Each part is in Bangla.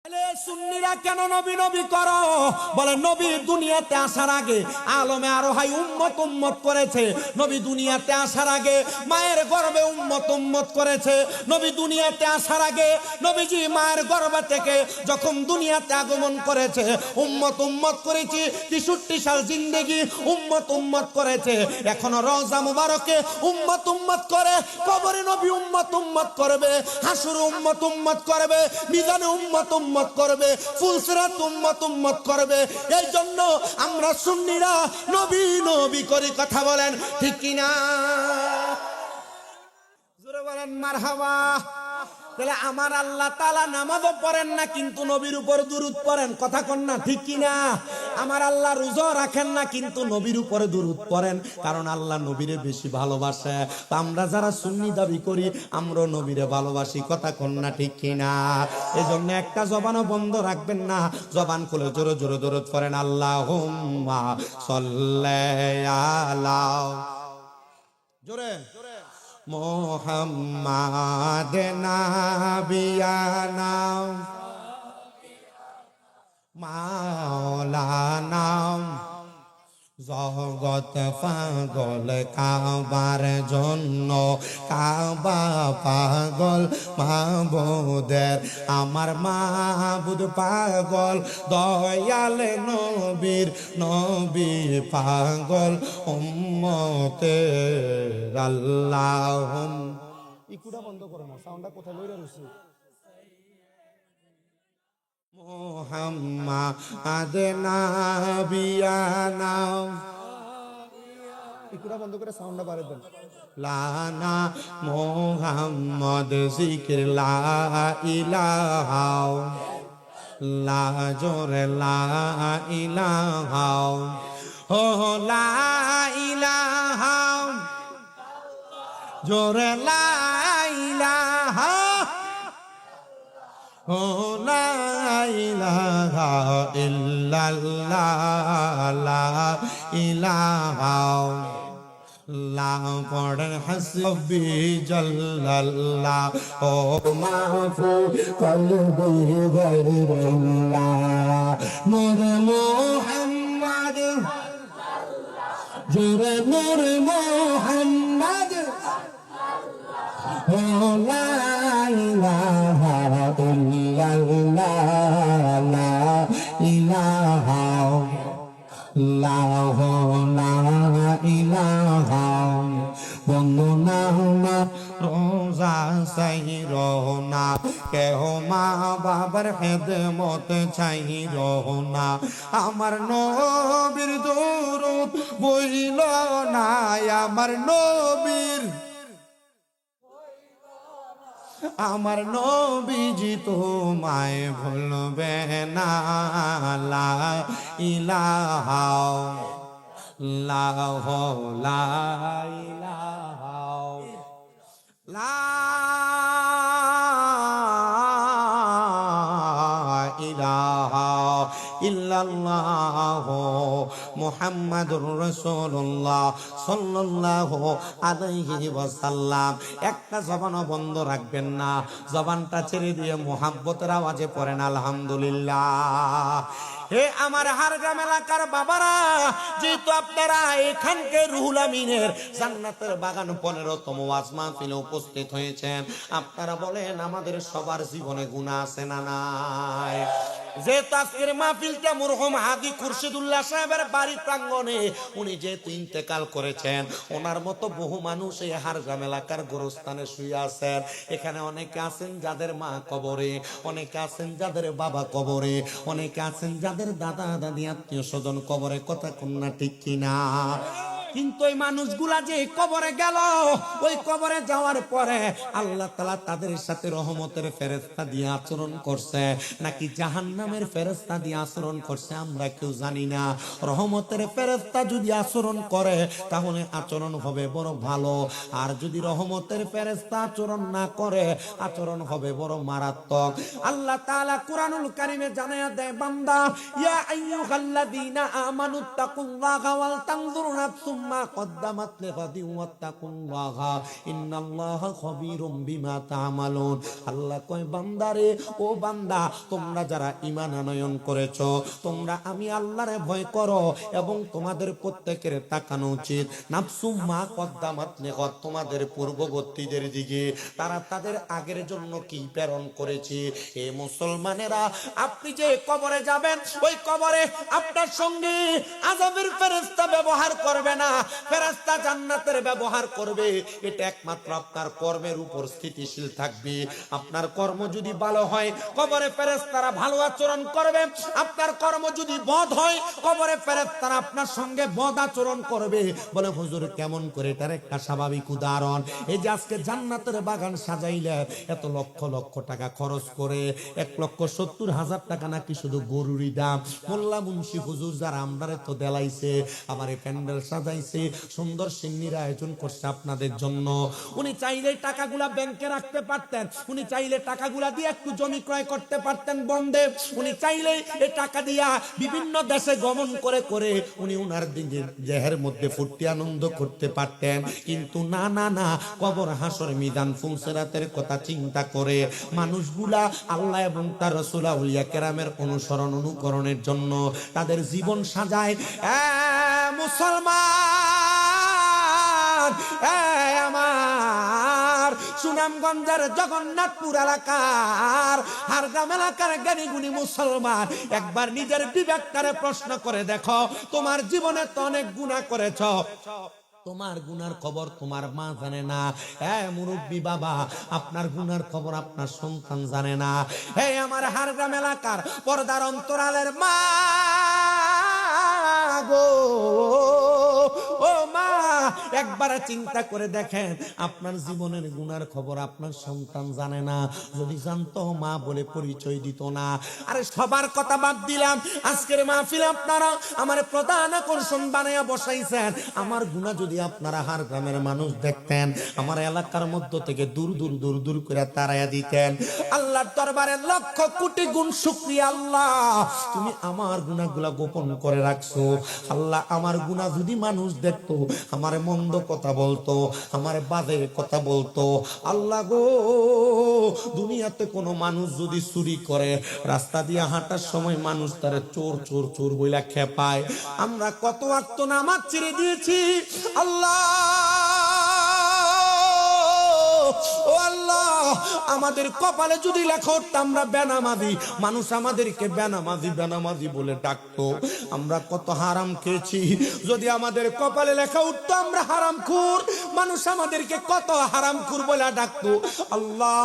সুন্নিরা কেন নবী নবী করো? বলে নবী দুনিয়াতে আসার আগে আলমে আরোহাই উম্মত উম্মত করেছে। নবী দুনিয়াতে আসার আগে মায়ের গর্ভে উম্মত উম্মত করেছে। নবী দুনিয়াতে আসার আগে নবীজি মায়ের গর্ভ থেকে যখন দুনিয়াতে আগমন করেছে উম্মত উম্মত করেছি। 63 সাল জিন্দেগি উম্মত উম্মত করেছে। এখনো রওজা মুবারকে উম্মত উম্মত করে, কবরে নবী উম্মত উম্মত করবে, হাসুরে উম্মত উম্মত করবে, মিজানে উম্মত উম্মত করবে, ফুলসিরাত উম্মত উম্মত করবে। এই জন্য আমরা সুন্নিরা নবী নবী করে কথা বলেন, ঠিক কিনা? জোরে বলেন মারহাবা। তাহলে আমার আল্লাহ তাআলা নামাজও পড়েন না কিন্তু নবীর উপর দুরূদ পড়েন, কথা কন না, ঠিক কিনা? আমার আল্লাহ রোজা রাখেন না কিন্তু নবীর উপরে দুরূদ পড়েন, কারণ আল্লাহ নবীরে বেশি ভালোবাসে। তো আমরা যারা সুন্নি দাবি করি আমরা নবীরে ভালোবাসি, কথা কন না, ঠিক কিনা? এজন্য একটা জবানও বন্ধ রাখবেন না, জবান খুলে জোরে জোরে দরুদ পড়েন, আল্লাহুম্মা সাল্লি আলা জোরে মুহাম্মাদ নাবিয়ানা মাওলানা। জগৎ পাগল কাবার জন্য, কাবা পাগল মাবুদের, আমার মাবুদ পাগল দয়াল নবীর, নবী পাগল উম্মতের। আল্লাহুম ইকুডা বন্ধ করো না, সাউন্ডটা কোথায় লইরা রইছে? মুহাম্মাদ নাবিয়ানা, ইকুডা বন্ধ করে সাউন্ডটা বাড়াই দেন। লানা মুহাম্মদ জিকির লা ইলাহা লা জোরে লা ইলাহা ও লা ইলাহা জোরে লা ইলাহা ও লা ইলাহা ইল্লাল্লাহ লা ইলাহা লা পড়েন হাসবি জাল্লাল্লাহ ও মাফু কলবি গায়রুল্লাহ নূর মুহাম্মদ জোরে নূর মুহাম্মদ ও লা ইলাহা ইল্লাল্লাহ লা ইলাহা লাহু লা ইলাহা। বন্ধু না রোজা চাইরো না, কেহ মা বাবার খেদমত চাইরো না, আমার নবীর দরুদ বইল না, আমার নবীর, আমার নবীজি তোমায় ভুলবে না। লা ইলাহা ইল্লাল্লাহ লা ইলাহা লা ইলাহা ইল্লাল্লাহ মুহাম্মাদুর রাসূলুল্লাহ সাল্লাল্লাহু আলাইহি ওয়াসাল্লাম। একটা জবানও বন্ধ রাখবেন না, জবানটা ছেড়ে দিয়ে মুহাব্বতের আওয়াজে পড়েন আলহামদুলিল্লাহ। হে আমার হারগ্রাম এলাকার বাবারা, যেহেতু আপনারা এখানকে রুহুল আমিনের জান্নাতের বাগান 15তম ওয়াজ মাহফিলে উপস্থিত হয়েছেন, আপনারা বলেন আমাদের সবার জীবনে গুনাহ আছে না নাই? যেহেতু আজকের মাহফিলটা মরহুম হাজী খুরশিদুল্লাহ সাহেবের বাড়ির প্রাঙ্গণে, উনি যেহেতু ইন্তেকাল করেছেন, ওনার মতো বহু মানুষ এই হারগ্রাম এলাকার গোরস্থানে শুয়ে আছেন। এখানে অনেকে আছেন যাদের মা কবরে, অনেকে আছেন যাদের বাবা কবরে, অনেকে আছেন যাদের দাদা দাদি আত্মীয় স্বজন কবরে, কথা কন্যা ঠিক কিনা? কিন্তু ওই মানুষগুলা যে কবরে গেল, ওই কবরে যাওয়ার পরে আল্লাহ তাআলা তাদের সাথে রহমতের ফেরেশতা দিয়ে আচরণ করছে নাকি জাহান্নামের ফেরেশতা দিয়ে আচরণ করছে আমরা কেউ জানি না। রহমতের ফেরেশতা যদি আচরণ করে তাহলে আচরণ হবে বড় ভালো, আর যদি রহমতের ফেরেশতা আচরণ না করে আচরণ হবে বড় মারাত্মক। আল্লাহ তাআলা কুরআনুল কারীমে জানায়া দেয়, বান্দা ইয়া আইয়ুহাল্লাযীনা আমানুত্তাকুল্লাহা ওয়াল তানজুর নাফসুম মা কদ্দামাত লিগাদিন ওয়াত্তাকুল্লাহা ইন্নাল্লাহা খাবীরুম বিমা তা'মালুন। আল্লাহ কয় বান্দারে, ও বান্দা, তোমরা যারা ঈমান আনয়ন করেছো, তোমরা আমি আল্লাহরে ভয় করো এবং তোমাদের প্রত্যেকের তাকানো উচিত নাফসুম মা কদ্দামাত লিগাদ, তোমাদের পূর্ববর্তীদের দিকে তারা তাদের আগের জন্য কি প্রেরণ করেছে। এ মুসলমানেরা, আপনি যে কবরে যাবেন, ওই কবরে আপনার সঙ্গে আযাবের ফেরেশতা ব্যবহার করবে না, ফেরেশতা জান্নাতের ব্যবহার করবে। এটা একমাত্র আপনার কর্মের উপর স্থিতিশীল থাকবে। আপনার কর্ম যদি ভালো হয়, কবরে ফেরেশতারা ভালো আচরণ করবে। আপনার কর্ম যদি বদ হয়, কবরে ফেরেশতারা আপনার সঙ্গে বদ আচরণ করবে। বলে হুজুর কেমন করে? এটার একটা স্বাভাবিক উদাহরণ, এই যে আজকে জান্নাতের বাগান সাজাইলে এত লক্ষ লক্ষ টাকা খরচ করে, 1,70,000 টাকা নাকি শুধু গরুরই দাম। মোল্লা মুন্সি হুজুর যারা আমরারে তো দেলাইছে, আমার এই প্যান্ডেল সাজাইছে, সুন্দর সিন্নির আয়োজন করছে আপনাদের জন্য। উনি চাইলে টাকাগুলা ব্যাংকে রাখতে পারতেন, উনি চাইলে টাকাগুলা দিয়ে একটু জমি ক্রয় করতে পারতেন বন্ধে, উনি চাইলে এই টাকা দিয়া বিভিন্ন দেশে গমন করে করে উনি উনার দিকে দেহের মধ্যে ফুর্তি আনন্দ করতে পারতেন। কিন্তু না না না, কবর হাসর মিদান ফুলসিরাতের কথা চিন্তা করে মানুষগুলা আল্লাহ এবং তার রাসূল আউলিয়া কেরামের অনুসরণ অনুকরণের জন্য তাদের জীবন সাজায়। মুসলমান, আমার সুনামগঞ্জের জগন্নাথপুর এলাকার হারগ্রাম এলাকার জ্ঞানী গুণী মুসলমান, একবার নিজের বিবেকটারে প্রশ্ন করে দেখো, তোমার জীবনে তো অনেক গুনাহ করেছ, তোমার গুনার খবর তোমার মা জানে না। হ্যাঁ মুরব্বী বাবা, আপনার গুনার খবর আপনার সন্তান জানে না। হ্যাঁ আমার হারগ্রাম এলাকার পর্দার অন্তরালের মা গো, ও মা, একবার চিন্তা করে দেখেন, আপনার জীবনের গুনার খবর আপনার সন্তান জানে না। যদি জানতো মা বলে পরিচয় দিত না। আরে সবার কথা বাদ দিলাম, আজকের মাহফিল আপনারা আমার প্রধান আকর্ষণ বানাইয়া বসাইছেন। আমার গুনাহ যদি আপনারা হার গ্রামের মানুষ দেখতেন, আমার এলাকার মধ্য থেকে দূর দূর দূর দূর করে তাড়াইয়া দিতেন। আল্লাহর দরবারে লক্ষ কোটি গুণ শুকরিয়া, আল্লাহ তুমি আমার গুনাহগুলা গোপন করে রাখছো। আল্লাহ আমার গুনাহ যদি মানুষ দেখতো, আমার মন্দ কথা বলতো, আমার বাজে কথা বলতো, আল্লাহ গো, দুনিয়াতে কোনো মানুষ যদি চুরি করে, রাস্তা দিয়ে হাঁটার সময় মানুষ তারে চোর চোর চোর বইলা খেপায়, আমরা কত ওয়াক্ত নামাজ ছেড়ে দিয়েছি। আল্লাহ, ও আল্লাহ, আমাদের কপালে যদি লেখা উঠতো আমরা বেনামাজি, মানুষ আমাদেরকে বেনামাজি বেনামাজি বলে ডাকতো। আমরা কত হারাম খেয়েছি, যদি আমাদের কপালে লেখা উঠতো আমরা হারামখোর, মানুষ আমাদেরকে কত হারামখোর বলে ডাকতো। আল্লাহ,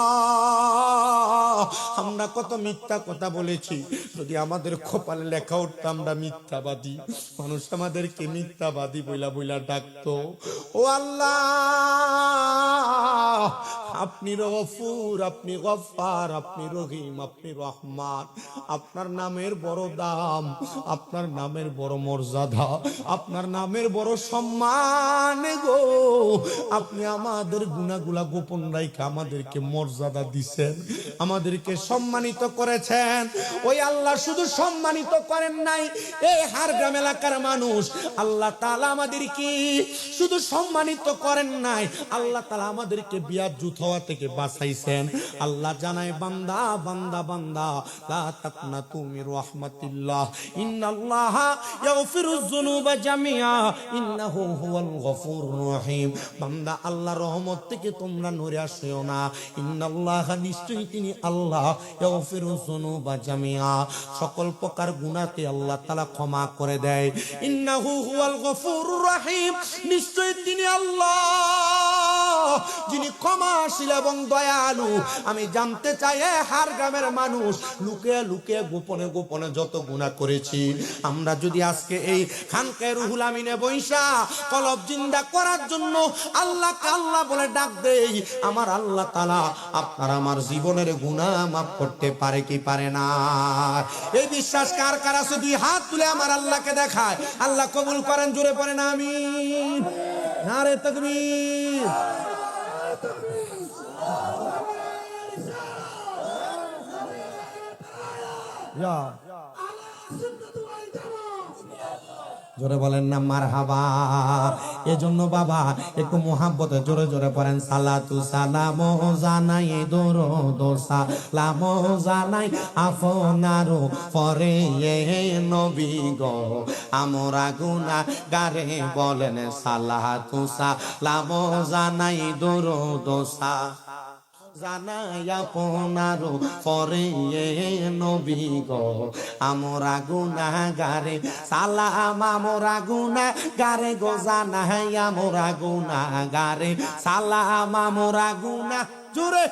আমরা কত মিথ্যা কথা বলেছি, যদি আমাদের কপালে লেখা উঠতো আমরা মিথ্যাবাদী, মানুষ আমাদেরকে মিথ্যাবাদী বইলা বইলা ডাকতো। ও আল্লাহ, আপনি গফুর, আপনি গফফার, আপনি রহিম, আপনি রহমান, আপনার নামের বড় দাম, আপনার নামের বড় মর্যাদা, আপনার নামের বড় সম্মান গো। আপনি আমাদের গুনাহগুলা গোপন রাইখা আমাদেরকে মর্যাদা দিছেন, আমাদেরকে সম্মানিত করেছেন। ওই আল্লাহ শুধু সম্মানিত করেন নাই, এই হারগ্রাম এলাকার মানুষ, আল্লাহ তাআলা আমাদেরকে শুধু সম্মানিত করেন নাই, আল্লাহ তাআলা আমাদেরকে বিয়াজ্জুত হওয়া থেকে বাঁচাইছেন। আল্লাহ জানায়, বান্দা বান্দা বান্দা, লা তাকনাতু মির রাহমাতিল্লাহ, ইন্নাল্লাহা ইয়াগফিরুয যুনুবা জামিআ, ইন্নাহু হুয়াল গফুরুর রহিম। বান্দা, আল্লাহর রহমত থেকে তোমরা নড়ে আসিও না। ইন্নাল্লাহা, নিশ্চয়ই তিনি আল্লাহ, ইয়াগফিরুয যুনুবা জামিআ, সকল প্রকার গুনাহকে আল্লাহ তাআলা ক্ষমা করে দেয়। ইন্নাহু হুয়াল গফুরুর রহিম, নিশ্চয়ই তিনি আল্লাহ যিনি ক্ষমাশীল এবং দয়ালু। আমি জানতে চাই, হার গ্রামের মানুষ লুকিয়ে লুকিয়ে গোপনে গোপনে যত গুনাহ করেছি, আমরা যদি আজকে এই খানকায়ে রুহুল আমিনে বৈশা কলব জিন্দা করার জন্য আল্লাহকে আল্লাহ বলে ডাক দেই, আমার আল্লাহ তাআলা আপনার আমার জীবনের গুনাহ মাফ করতে পারে কি পারে না? এই বিশ্বাস কার কার আছে? দুই হাত তুলে আমার আল্লাহকে দেখায়। আল্লাহ কবুল করেন, জোরে পড়েন আমিন। নারে তাকবীর। জোরে বলেন না মারহাবা। এজন্য বাবা একটু মোহাব্বতে জোরে জোরে পড়েন সালাতু সালাম জানাই দরুদ সালাম জানাই আপনার পরে নবী গো আমরা গুনাহগারে বলেন সালাতু সালাম জানাই দরুদ জানাই আপনার পরে নবী গো আমরা গুনাহগারে সালাম আমরা গুনাহগারে গো জানাই আমরা গুনাহগারে সালাম আমরা গুনাহ জোরে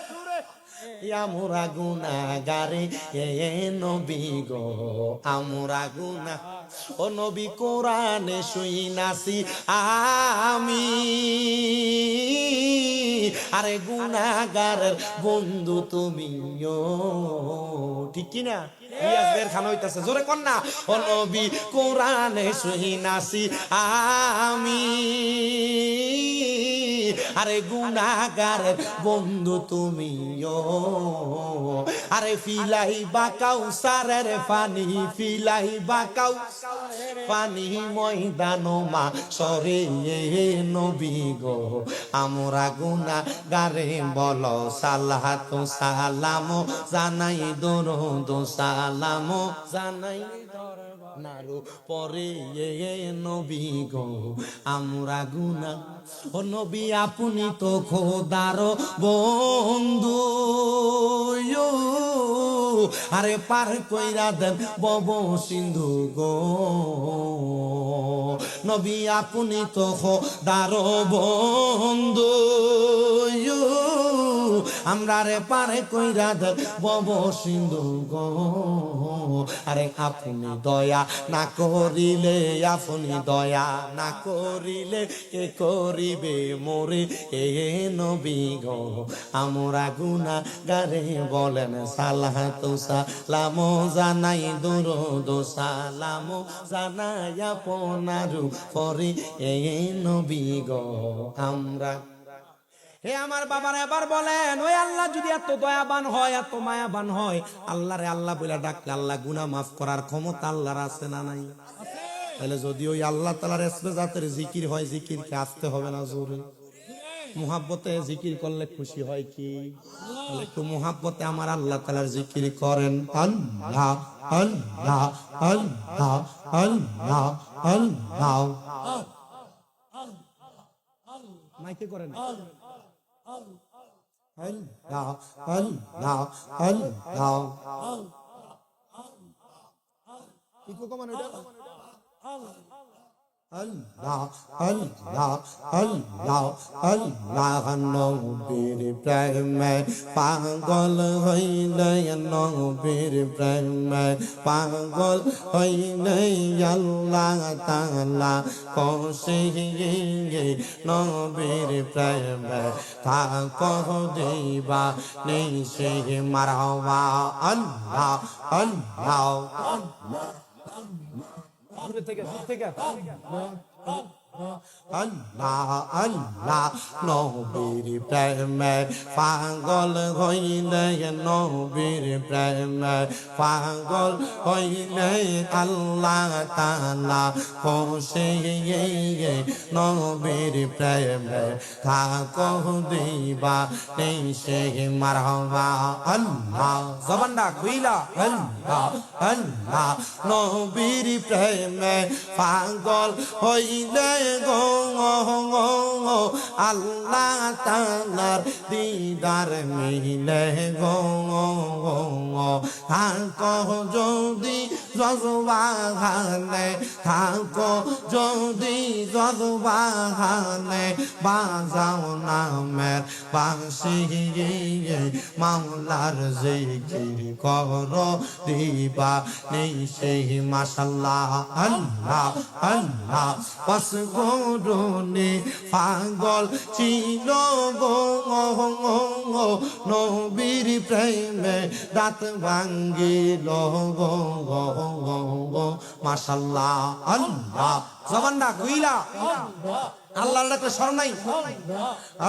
আমরা গুনাহগারে নবী গো আমরা গুনাহ ও নবী কোরআনে শুনাছি আমি আরে গুনাহগারের বন্ধু তুমিও ঠিক কি না ইয়াসবের খান হইতাছে জোরে কোন না ও নবী কোরআনে শুনাছি আমি আরে গুনাহগারের বন্ধু তুমিও আরে ফিলাই বা কাউসারের পানি ফিলাই বা কাউসারের পানি ময়দান মা সরে নবী গো আমরা গুনাহগারে বলো সালাতু সালাম জানাই দরুদ সালাম জানাই নারু পরে নবী গো আমরা গুনাহ ও নবী আপনি তো খোদার বন্ধু আরে পার কইরা দেন বব সিন্ধু গো নবী আপনি তো খোদার বন্ধু আমরা রে পারে কইরা দেন বব সিন্ধু গো আরে আপনি দয়া না করিলে আপনি দয়া না করিলে কে করিবে মোরে নবী গো আমরা গুনাহগারে বলেন সালাতু সালাম জানাই দরুদ সালাম জানাই আপনার পরে নবী গো আমরা হে আমার বাবার এবার বলেন ওই আল্লাহ যদি এত দয়াবান হয় এত মায়াবান হয় আল্লাহ রে আল্লাহ বলে ডাকলে আল্লাহ গুনাহ মাফ করার ক্ষমতা আল্লাহর আছে না নাই? তাহলে যদি ওই আল্লাহ তাআলার ইসমে জাতের জিকির হয় জিকিরকে আসতে হবে না জোরে মুহাব্বতে জিকির করলে খুশি হয় কি? তাহলে একটু মুহাব্বতে আমার আল্লাহ তাআলার জিকির করেন আল্লাহ আল্লাহ আল্লাহ আল্লাহ আল্লাহ মাইকে করেন আল্লাহ আল্লাহ আল্লাহ ইকো কমান এটা আল্লাহ আল্লাহ আল্লাহ আল্লাহ নবীর প্রেমে পাগল হইলে নবীর প্রেমে পাগল হইলে আল্লাহ তাআলা কষে নবীর প্রেমে থাকো দিবা নিশে মারওয়া আল্লাহ আল্লাহ আল্লাহ আল্লাহ নবীর প্রেমে পাগল হইলে নবীর প্রেমে পাগল হইলে আল্লাহ তাআলা কষে নবীর প্রেমে থাকো দিবা নিশে মারওয়া আল্লাহ জবানটা কইলা আল্লাহ আল্লাহ নবীর প্রেমে পাগল হইলে গো আল্লাহ তাআলার দিদার মিলে গো থাকো যদি জজবাহানে থাকো যদি জজবাহানে বাজাও নামের বাঁশি মাওলার জিকির করো দিবা নিশে মাশাআল্লাহ আল্লাহ আল্লাহ পাস গরুনি পাগল ছিল গো নবীর প্রেমে দাঁত ভাঙ্গিল গো মাশাআল্লাহ আল্লাহ জবানটা কইলা আল্লাহর ডাকে স্মরণ নাই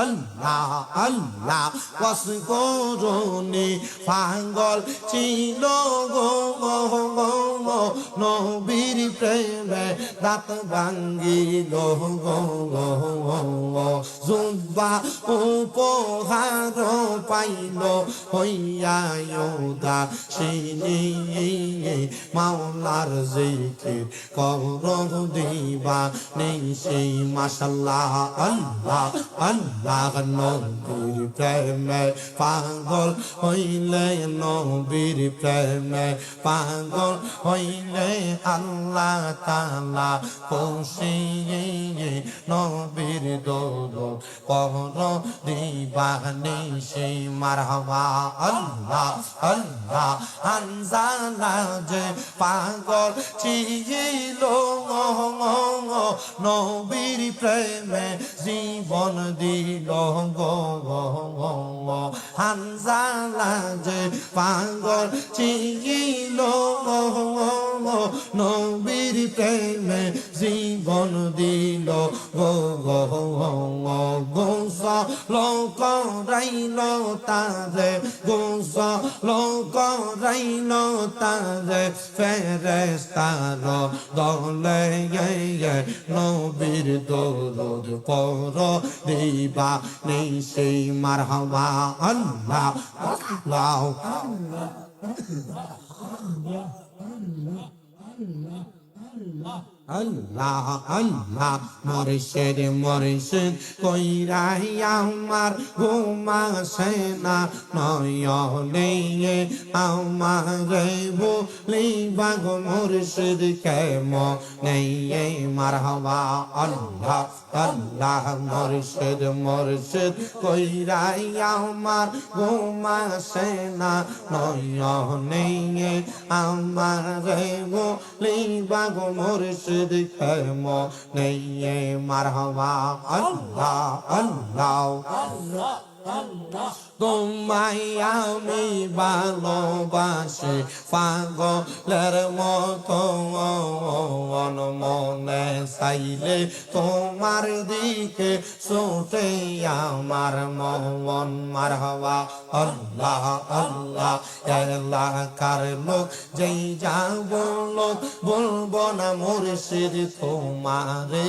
আল্লাহ আল্লাহ ওয়াস করুনি পাগল ছিল গো নবীর প্রেমে দাঁত ভাঙ্গিল জুব্বা উপহার পাইল হইয়া উদাসীনী মাওলার জিকির কর দিবা নেই সেই মাশাআল্লাহ আল্লাহ আল্লাহ নবীর প্রেমে পাগল হইলে নবীর প্রেমে পাগল হইলে আল্লাহ তাআলা খুশি নবীর দরুদ পড় দিবা নেই সেই মারহাবা আল্লাহ আল্লাহ হানজালা যে পাগল ছিল নবীর প্রেমে জীবন দিল হানজালা যে পাগল ছিল নবীর প্রেমে জীবন দিল গোসল করাইল তারে গোসল করাইল তারে ফেরেশতার দলে নবীর দরুদ পড় দিবা নেই সেই মারহাবা আল্লাহ আল্লাহ আল্লাহ আল্লাহ মুর্শিদ মুর্শিদ কইরাই আমার ঘুমাসে না নয়নে আমার বলিবা গো মুর্শিদ কেমনে মারহাবা আল্লাহ আল্লাহ মুর্শিদ মুর্শিদ কইরাই আমার ঘুমাসে না নয়নে আমার বলিবা গো মুর্শিদ কেমনে মারহাবা আল্লাহ আল্লাহ তোমায় আমি ভালোবাসি পাগলের মতো মনে চাইলে তোমার দিকে ছুটে আমার মন মারহাবা আল্লাহ আল্লাহ এলাকার লোক যেই যাব লোক বলবো না মুর্শিদ তোমারে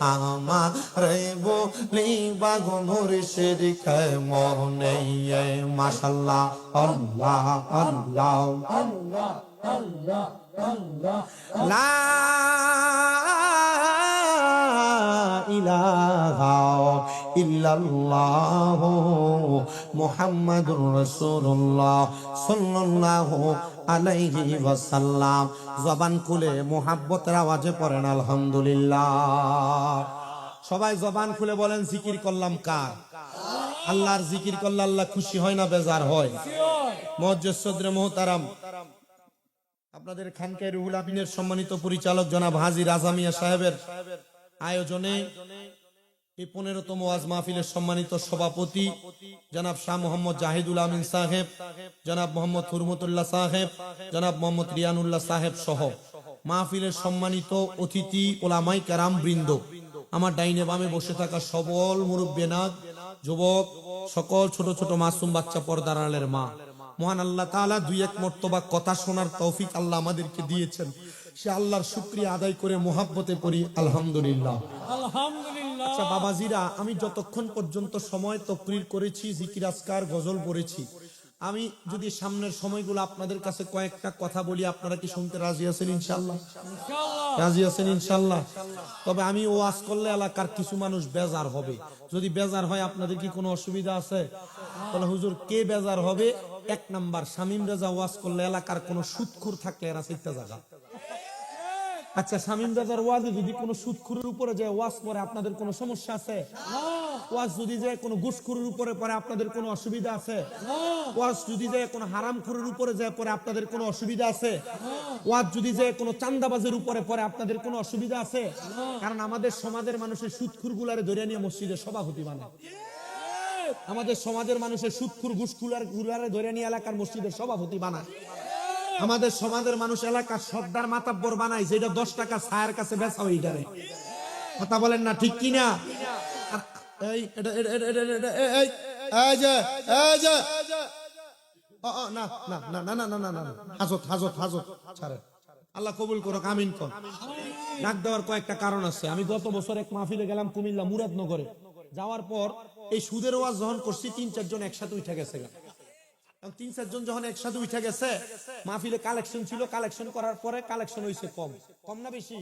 আমারে বলিবা গো মুর্শিদ কেমনে মাশাআল্লাহ আল্লাহ আল্লাহ আল্লাহ আল্লাহ আল্লাহ লা ইলাহা ইল্লাল্লাহ মুহাম্মাদুর রাসূলুল্লাহ সাল্লাল্লাহু আলাইহি ওয়াসাল্লাম জবান খুলে মুহাব্বতের আওয়াজে পড়েন আলহামদুলিল্লাহ সবাই জবান খুলে বলেন জিকির করলাম কার আল্লাহর জিকির করলে আল্লাহ খুশি হয় না বেজার হয় মুআজ্জিজ সদরে মুহতারাম আপনাদের খানকায়ে রুহুল আমিনের সম্মানিত পরিচালক জনাব হাজী রাজা মিয়া সাহেবের আয়োজনে এই 15তম ওয়াজ মাহফিলের সম্মানিত সভাপতি জনাব শাহ মোহাম্মদ জাহিদুল আমিন সাহেব জনাব মোহাম্মদ হুরমতুল্লাহ সাহেব জনাব মোহাম্মদ রিয়ানুল্লাহ সাহেব সহ মাহফিলের সম্মানিত অতিথি ওলামায়ে কেরাম বৃন্দ আমার ডাইনে বামে বসে থাকা সবল মুরব্বিয়াত যুবক সকল ছোট ছোট মাসুম বাচ্চা পর্দার আড়ালের মা মহান আল্লাহ তাআলা দুই এক মর্তবা কথা শোনার তৌফিক আল্লাহ আমাদেরকে দিয়েছেন সে আল্লাহর শুকরিয়া আদায় করে মুহাব্বতে পড়ি আলহামদুলিল্লাহ আলহামদুলিল্লাহ আচ্ছা বাবাজিরা আমি যতক্ষণ পর্যন্ত সময় তাকরীর করেছি জিকির আজকার গজল পড়েছি আমি যদি সামনের সময়গুলো আপনাদের কাছে কয়েকটা কথা বলি আপনারা কি শুনতে রাজি আছেন ইনশাআল্লাহ ইনশাআল্লাহ রাজি আছেন ইনশাআল্লাহ তবে আমি ওয়াজ করলে এলাকার কিছু মানুষ বেজার হবে যদি বেজার হয় আপনাদের কি কোনো অসুবিধা আছে তাহলে হুজুর কে বেজার হবে এক নাম্বার শামীম রেজা ওয়াজ করলে এলাকার কোনো সুদখোর থাকলে এরা চিন্তা জায়গা আচ্ছা শামীম রেজার ওয়াজে যদি কোনো সুদখোরের উপরে যায় ওয়াজ করে আপনাদের কোনো সমস্যা আছে ওয়াজ যদি যায় কোনো ঘুষখোরের উপরে পড়ে আপনাদের কোনো অসুবিধা আছে ওয়াজ যদি যায় কোনো হারামখোরের উপরে যায় পড়ে আপনাদের কোনো অসুবিধা আছে ওয়াজ যদি যায় কোনো চাঁদাবাজের উপরে পড়ে আপনাদের কোনো অসুবিধা আছে কারণ আমাদের সমাজের মানুষের সুদখোরগুলারে ধরে নিয়ে মসজিদের সভাপতি বানায় আমাদের সমাজের মানুষের সুদখোর ঘুষখোরগুলারে ধরে নিয়ে এলাকার মসজিদের সভাপতি বানায় আমাদের সমাজের মানুষ এলাকার সর্দার মাতাব্বর বানায় যেটা 10 টাকা ছায়ের কাছে বেচা হয় এটারে কথা বলেন না ঠিক কিনা এই এটা এই যে না না না না না না না হাজত ছাড়ে আল্লাহ কবুল করুক আমিন কোন ডাক দেওয়ার কয়েকটা কারণ আছে। আমি গত বছর এক মাহফিলে গেলাম কুমিল্লা মুরাদনগরে। যাওয়ার পর এই সুদের ওয়াজ যখন করছি ৩-৪ জন একসাথে উঠে গেছে। ৩-৪ জন যখন একসাথে উঠে গেছে, মাহফিলে কালেকশন ছিল, কালেকশন করার পরে কালেকশন হয়েছে কম। কম না বেশি?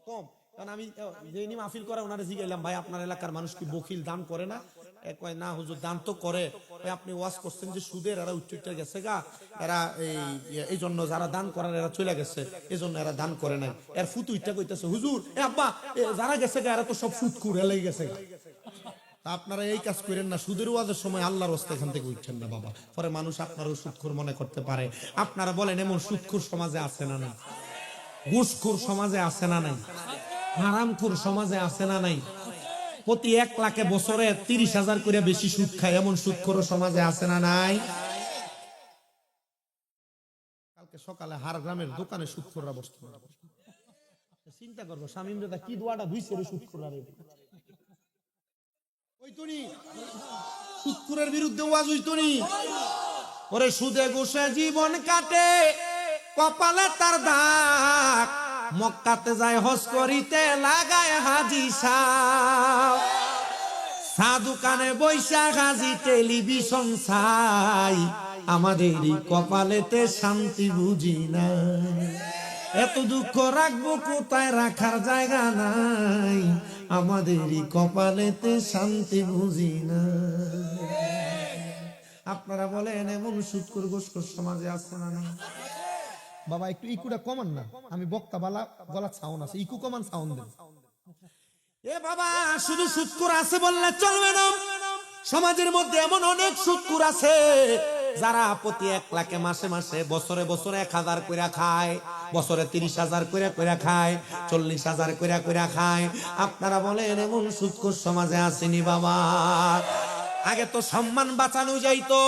কম। কারণ আমি যিনি মাহফিল করে ওনারে জিজ্ঞাসলাম, ভাই আপনার এলাকার মানুষ কি বখিল, দান করে না? কয় না হুজুর, দান তো করে। আপনি ওয়াজ করছেন যে সুদের এরা উচ্চটা গেছে গা, এরা এই জন্য যারা দান করার এরা চলে গেছে, এই জন্য এরা দান করে নাই। এর ফুতু ইচ্ছা কইতেছে, হুজুর আব্বা যারা গেছে গা এরা তো সব সুদ খুঁড়ে লেগে গেছে গা। আপনারা এই কাজ করেন না, সুদের ওয়াজের সময় আল্লাহর রাস্তা এখান থেকে উঠছেন না বাবা, পরে মানুষ আপনারও সুদখোর মনে করতে পারে। আপনারা বলেন এমন সুদখোর সমাজে আছে না নাই? ঘুষখোর সমাজে আছে না নাই? হারামখোর সমাজে আছে না নাই? প্রতি 1 লাখে বছরে 30,000 করে বেশি সুদ খায় এমন সুদখোর সমাজে আছে না নাই? কালকে সকালে হারগ্রামের দোকানে সুদখোররা বসতে পারবে, চিন্তা করবো শামীম দাদা কি দোয়াটা ধুইছে রে সুদখোররা রে। সুদখোরের বিরুদ্ধে ওয়াজ হইতনি। ওরে সুদে ঘুষে জীবন কাটে, কপালে তার দাগ, মক্কাতে যায় হজ করিতে লাগায় হাজি সাহ, সাধুকানে বৈশা হাজি টেলিভিশন ছাই, আমাদেরই কপালেতে শান্তি বুঝি না। এত দুঃখ রাখবো কোথায়, রাখার জায়গা নাই, আমাদেরই কপালেতে শান্তি বুঝি না। আপনারা বলেন এমন সুদখোর ঘুষখোর সমাজে আছে না না? বাবা একটু ইকুটা কমান না, আমি বক্তা বালা গলা সাউন্ড আছে, ইকু কমান সাউন্ড দেন। এ বাবা শুধু সুদখোর আছে বললে চলবে না, সমাজের মধ্যে এমন অনেক সুদখোর আছে যারা প্রতি 1 লাখে মাসে মাসে বছরে বছরে 1000 কইরা খায়, বছরে 30,000 কইরা খায়, 40,000 কইরা খায়। আপনারা বলেন এমন সুদখোর সমাজে আসেনি বাবা? আগে তো সম্মান বাঁচানো যাইতো,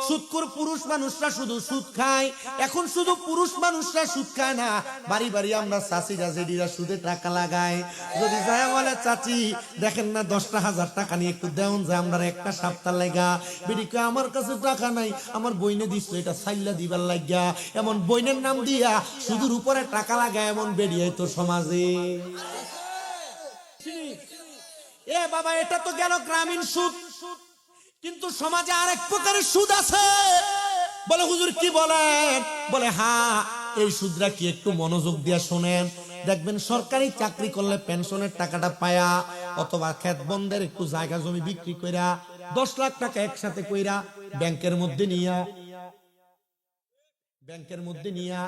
সুদখোর পুরুষ মানুষরা শুধু সুদ খায়, এখন শুধু পুরুষ মানুষরা সুদ খায় না, বাড়ি বাড়ি আমরা চাচিরা জেডিরা সুদে টাকা লাগায়। যদি যায় বলে চাচি দেখেন না 10,000 টাকা নিয়ে একটু দেন যায় আমরা একটা সপ্তাহ লাগা, বেডিকে আমার কাছে টাকা নাই, আমার বইনে দিছিল এটা সাইল্লা দিবার লাগিয়া, এমন বইনের নাম দিয়া সুদের উপরে টাকা লাগায় এমন বেরিয়ে তো সমাজে। এ বাবা এটা তো গেল গ্রামীণ সুদ, কিন্তু সমাজে আরেক প্রকারের সুদ আছে। বলে হুজুর কি বলেন? বলে হ্যাঁ, এই সুদরা কি একটু মনোযোগ দিয়ে শোনেন, দেখবেন সরকারি চাকরি করলে পেনশনের টাকাটা পায়া, অথবা ক্ষেত বন্ধের একটু জায়গা জমি বিক্রি কইরা 10 লাখ টাকা একসাথে কইরা ব্যাংকের মধ্যে নিয়া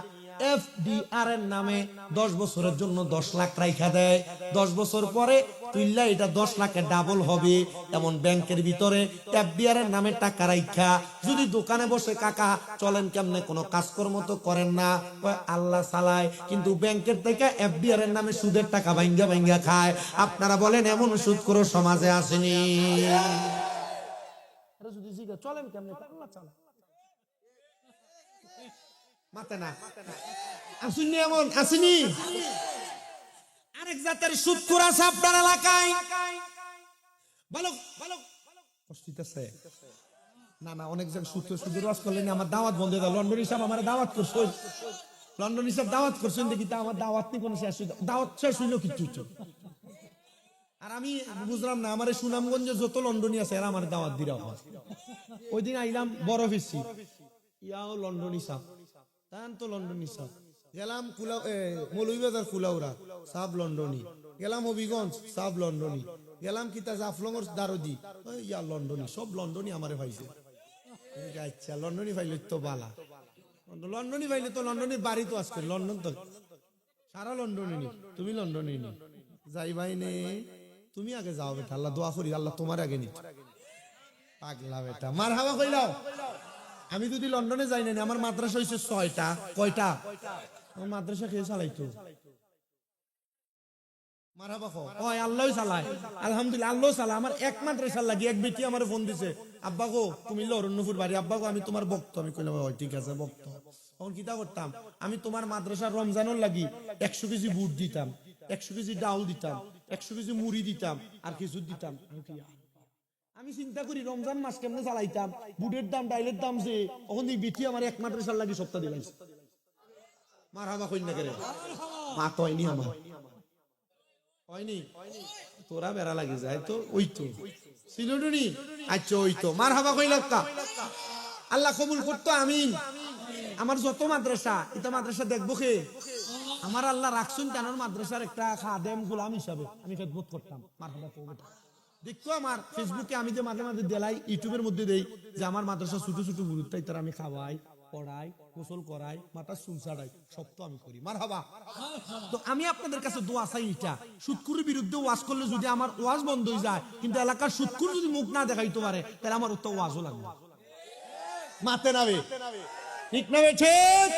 এফডিআর এর নামে 10 বছরের জন্য 10 লাখ রাইখা দেয়। 10 বছর পরে তুইল্লা এটা 10 লাখে ডাবল হবে, এমন ব্যাংকের ভিতরে এফডিআর এর নামে টাকা রাইখা যদি দোকানে বসে কাকা চলেন কেমনে, কোনো কাজকর্ম তো করেন না, আল্লাহ চালায়, কিন্তু ব্যাংকের থেকে এফডিআর এর নামে সুদের টাকা ভাঙ্গা খায়। আপনারা বলেন এমন সুদখোর সমাজে আসেনি? চলেন কেমনে, আল্লাহ চালায় মাতে না আসেনি, এমন আসেনি? আরেক জাতের সুদখোর আছে আপনার এলাকায়, বলো বলো কষ্টিত আছে না না, অনেক জায়গায় সুদের ওয়াজ করলেন, আমার দাওয়াত বন্ধ হয়ে গেল। লন্ডন হিসাব আমার দাওয়াত করছেন, লন্ডন হিসাব দাওয়াত করছেন, দেখি তা আমার দাওয়াত নেই কোনো শেষ, দাওয়াত শেষ হইল কিছু। আর আমি বুঝলাম না, আমার সুনামগঞ্জে যত লন্ডনী আছে এরা আমার দাওয়াত দিরা। ওই দিন আইলাম বড় ফিসি, ইয়াও লন্ডন হিসাব, তান তো লন্ডন হিসাব। গেলাম মৌলভীবাজার ফুলাউরা সাব লন্ডনী, গেলাম হবিগঞ্জ সাব লন্ডনী, গেলাম কিতা জাফলংর দারদি, ইয়া লন্ডনী, সব লন্ডনী আমারে ভাইছে। আচ্ছা লন্ডনী ভাইলে তো বালা, লন্ডনী ভাইলে তো লন্ডনের বাড়ি তো আজকে লন্ডন, তো সারা লন্ডনী নি, তুমি লন্ডনী নি যাই ভাই নে, তুমি আগে যাও বেটা, আল্লাহ দোয়া করি আল্লাহ তোমার আগে নি। পাগলা বেটা মারহাবা কইলাও। আমি যদি লন্ডনে যাই না, আমার মাদ্রাসা হয়েছে 6টা, কয়টা? আমার মাদ্রাসা খেয়ে চালাইতো, মারহাবা কও, ওই আল্লাহই চালায়, আলহামদুলিল্লাহ আল্লাহ চালায়। আমার এক মাদ্রাসা লাগি, এক বেটি আমার ফোন দিছে, আব্বা গো কুমিল্লা অরণ্যপুর বাড়ি, আব্বা গো আমি তোমার ভক্ত। আমি কইলাম ওই ঠিক আছে ভক্ত। তখন কিতা করতাম, আমি তোমার মাদ্রাসার রমজানের লাগি 100 কেজি বুট দিতাম, 100 কেজি ডাউল দিতাম, 100 কেজি মুড়ি দিতাম, আর কিছু দিতাম। আমি চিন্তা করি রমজান মাস কেমনে চালাইতাম, বুটের দাম ডাইলের দাম যে, ওখান থেকে বেটি আমার এক মাদ্রাসার লাগি সপ্তাহ দিলাইছে। মারহাবা কই না করে মা কইনি আমার হয়নি তোরা বেড়া লাগে যায় তো ওই তো সিলুডুনি আচ্ছা ওই তো মারহাবা কইলাক্কা আল্লাহ কবুল করতো আমিন আমার যত মাদ্রাসা এটা মাদ্রাসা দেখবো কে আমার আল্লাহ রাখছুন কেন মাদ্রাসার একটা খাদেম গোলাম হিসাবে আমি খেদমত করতাম মারহাবা কবুল দেখো আমার ফেসবুকে আমি যে মাঝে মাঝে দেলাই ইউটিউবের মধ্যে দেই যে আমার মাদ্রাসা ছোট ছোট মুরুদ তারা আমি খাওয়াই পড়াই গোসল করাই মাথা চুল ছাড়াই সব তো আমি করি মারহাবা তো আমি আপনাদের কাছে দোয়া চাই এটা সুদকুরের বিরুদ্ধে ওয়াজ করলে যদি আমার ওয়াজ বন্ধ হয়ে যায় কিন্তু এলাকার সুদকুর যদি মুখ না দেখাইতে পারে তাহলে আমার তো ওয়াজও লাগবে মাতে নাবে ঠিক না ঠিক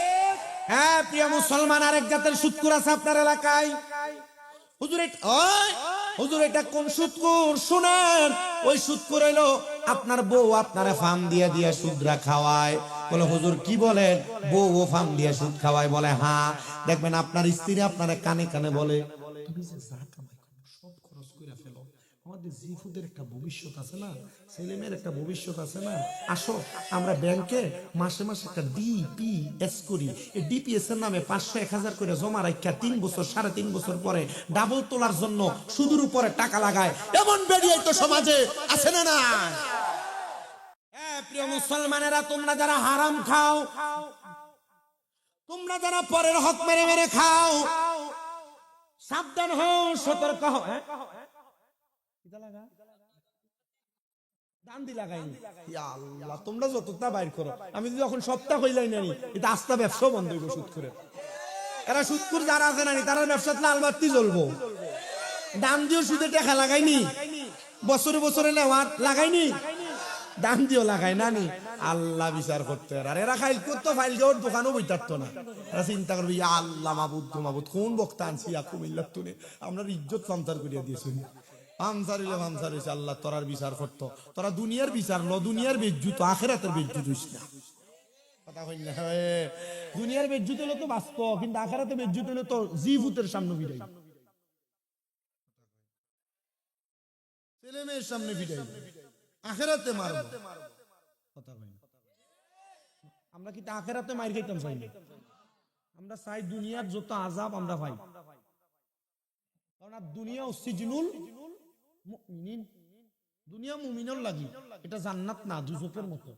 হ্যাঁ প্রিয় মুসলমান আরেক জাতের সুদকুর আছে আপনার এলাকায় হুজুর এটা কোন সুদকুর শুনেন ওই সুদকুর হইলো আপনার বউ আপনারে ফার্ম দিয়ে দিয়ে সুদরা খাওয়ায় বলে হুজুর কি বলেন বউ ও ফার্ম দিয়ে সুদ খাওয়ায় বলে হ্যাঁ দেখবেন আপনার স্ত্রী আপনারে কানে কানে বলে তুমি যে যা কামাই করো সব খরচ করে ফেলো আমাদের জিফুদের একটা ভবিষ্যৎ আছে না ছেলেমেয়ের একটা ভবিষ্যৎ আছে না আসো আমরা ব্যাংকে মাসে মাসে একটা ডিপিএস করি এই ডিপিএস এর নামে 500-1000 করে জমা রাখা 3 বছর 3.5 বছর পরে ডাবল তোলার জন্য সুদের উপরে টাকা লাগায় এমন বেরিয়ে তো সমাজে আছে না না প্রিয় মুসলমানেরা তোমরা যারা হারাম খাও তোমরা যারা পরের হক মেরে মেরে খাও সাবধান হও সতর্ক হও তোমরা যতটা বাইর করো আমি যদি যখন সপ্তাহ হইলাই নানি এটা আস্থা ব্যবসা বন্ধ হইব সুদ করে এরা সুদকুর যারা আছে নানি তারা ব্যবসাতে লাল বাতি জ্বলবো দাম দিয়েও সুদে টাকা লাগাইনি বছরে বছরে নেওয়ার লাগাইনি দাম দিও লাগাই নানি আল্লাহ বিচার করতে আর এরা খাইল করতো ফাইল ওর দোকানও বইতারতো না এরা চিন্তা করবে ইয়া আল্লাহ মাবুদ কোন বক্তা আনছি কুমিল্লার তুলে আমরা ইজ্জত সঞ্চার করিয়া দিয়েছি ভামসার হয়েছে আল্লাহ তোরার বিচার করতো তোরা দুনিয়ার বিচার ন দুনিয়ার বেজ্জুত আখেরাতের বেজ্জুত হইস না কথা কই না দুনিয়ার বেজ্জুত হলে তো বাঁচত কিন্তু আখেরাতে বেজ্জুত হলে তো জিভুতের সামনে ভিড়াই ছেলে মেয়ের সামনে ভিড়াই আখেরাতে মারব কথা কই আমরা কি আখেরাতে মার খাইতাম চাই না আমরা চাই দুনিয়ার যত আযাব আমরা পাই কারণ দুনিয়া সিজনুল মুমিনিন দুনিয়া মুমিনের লাগি এটা জান্নাত না দুজকের মতো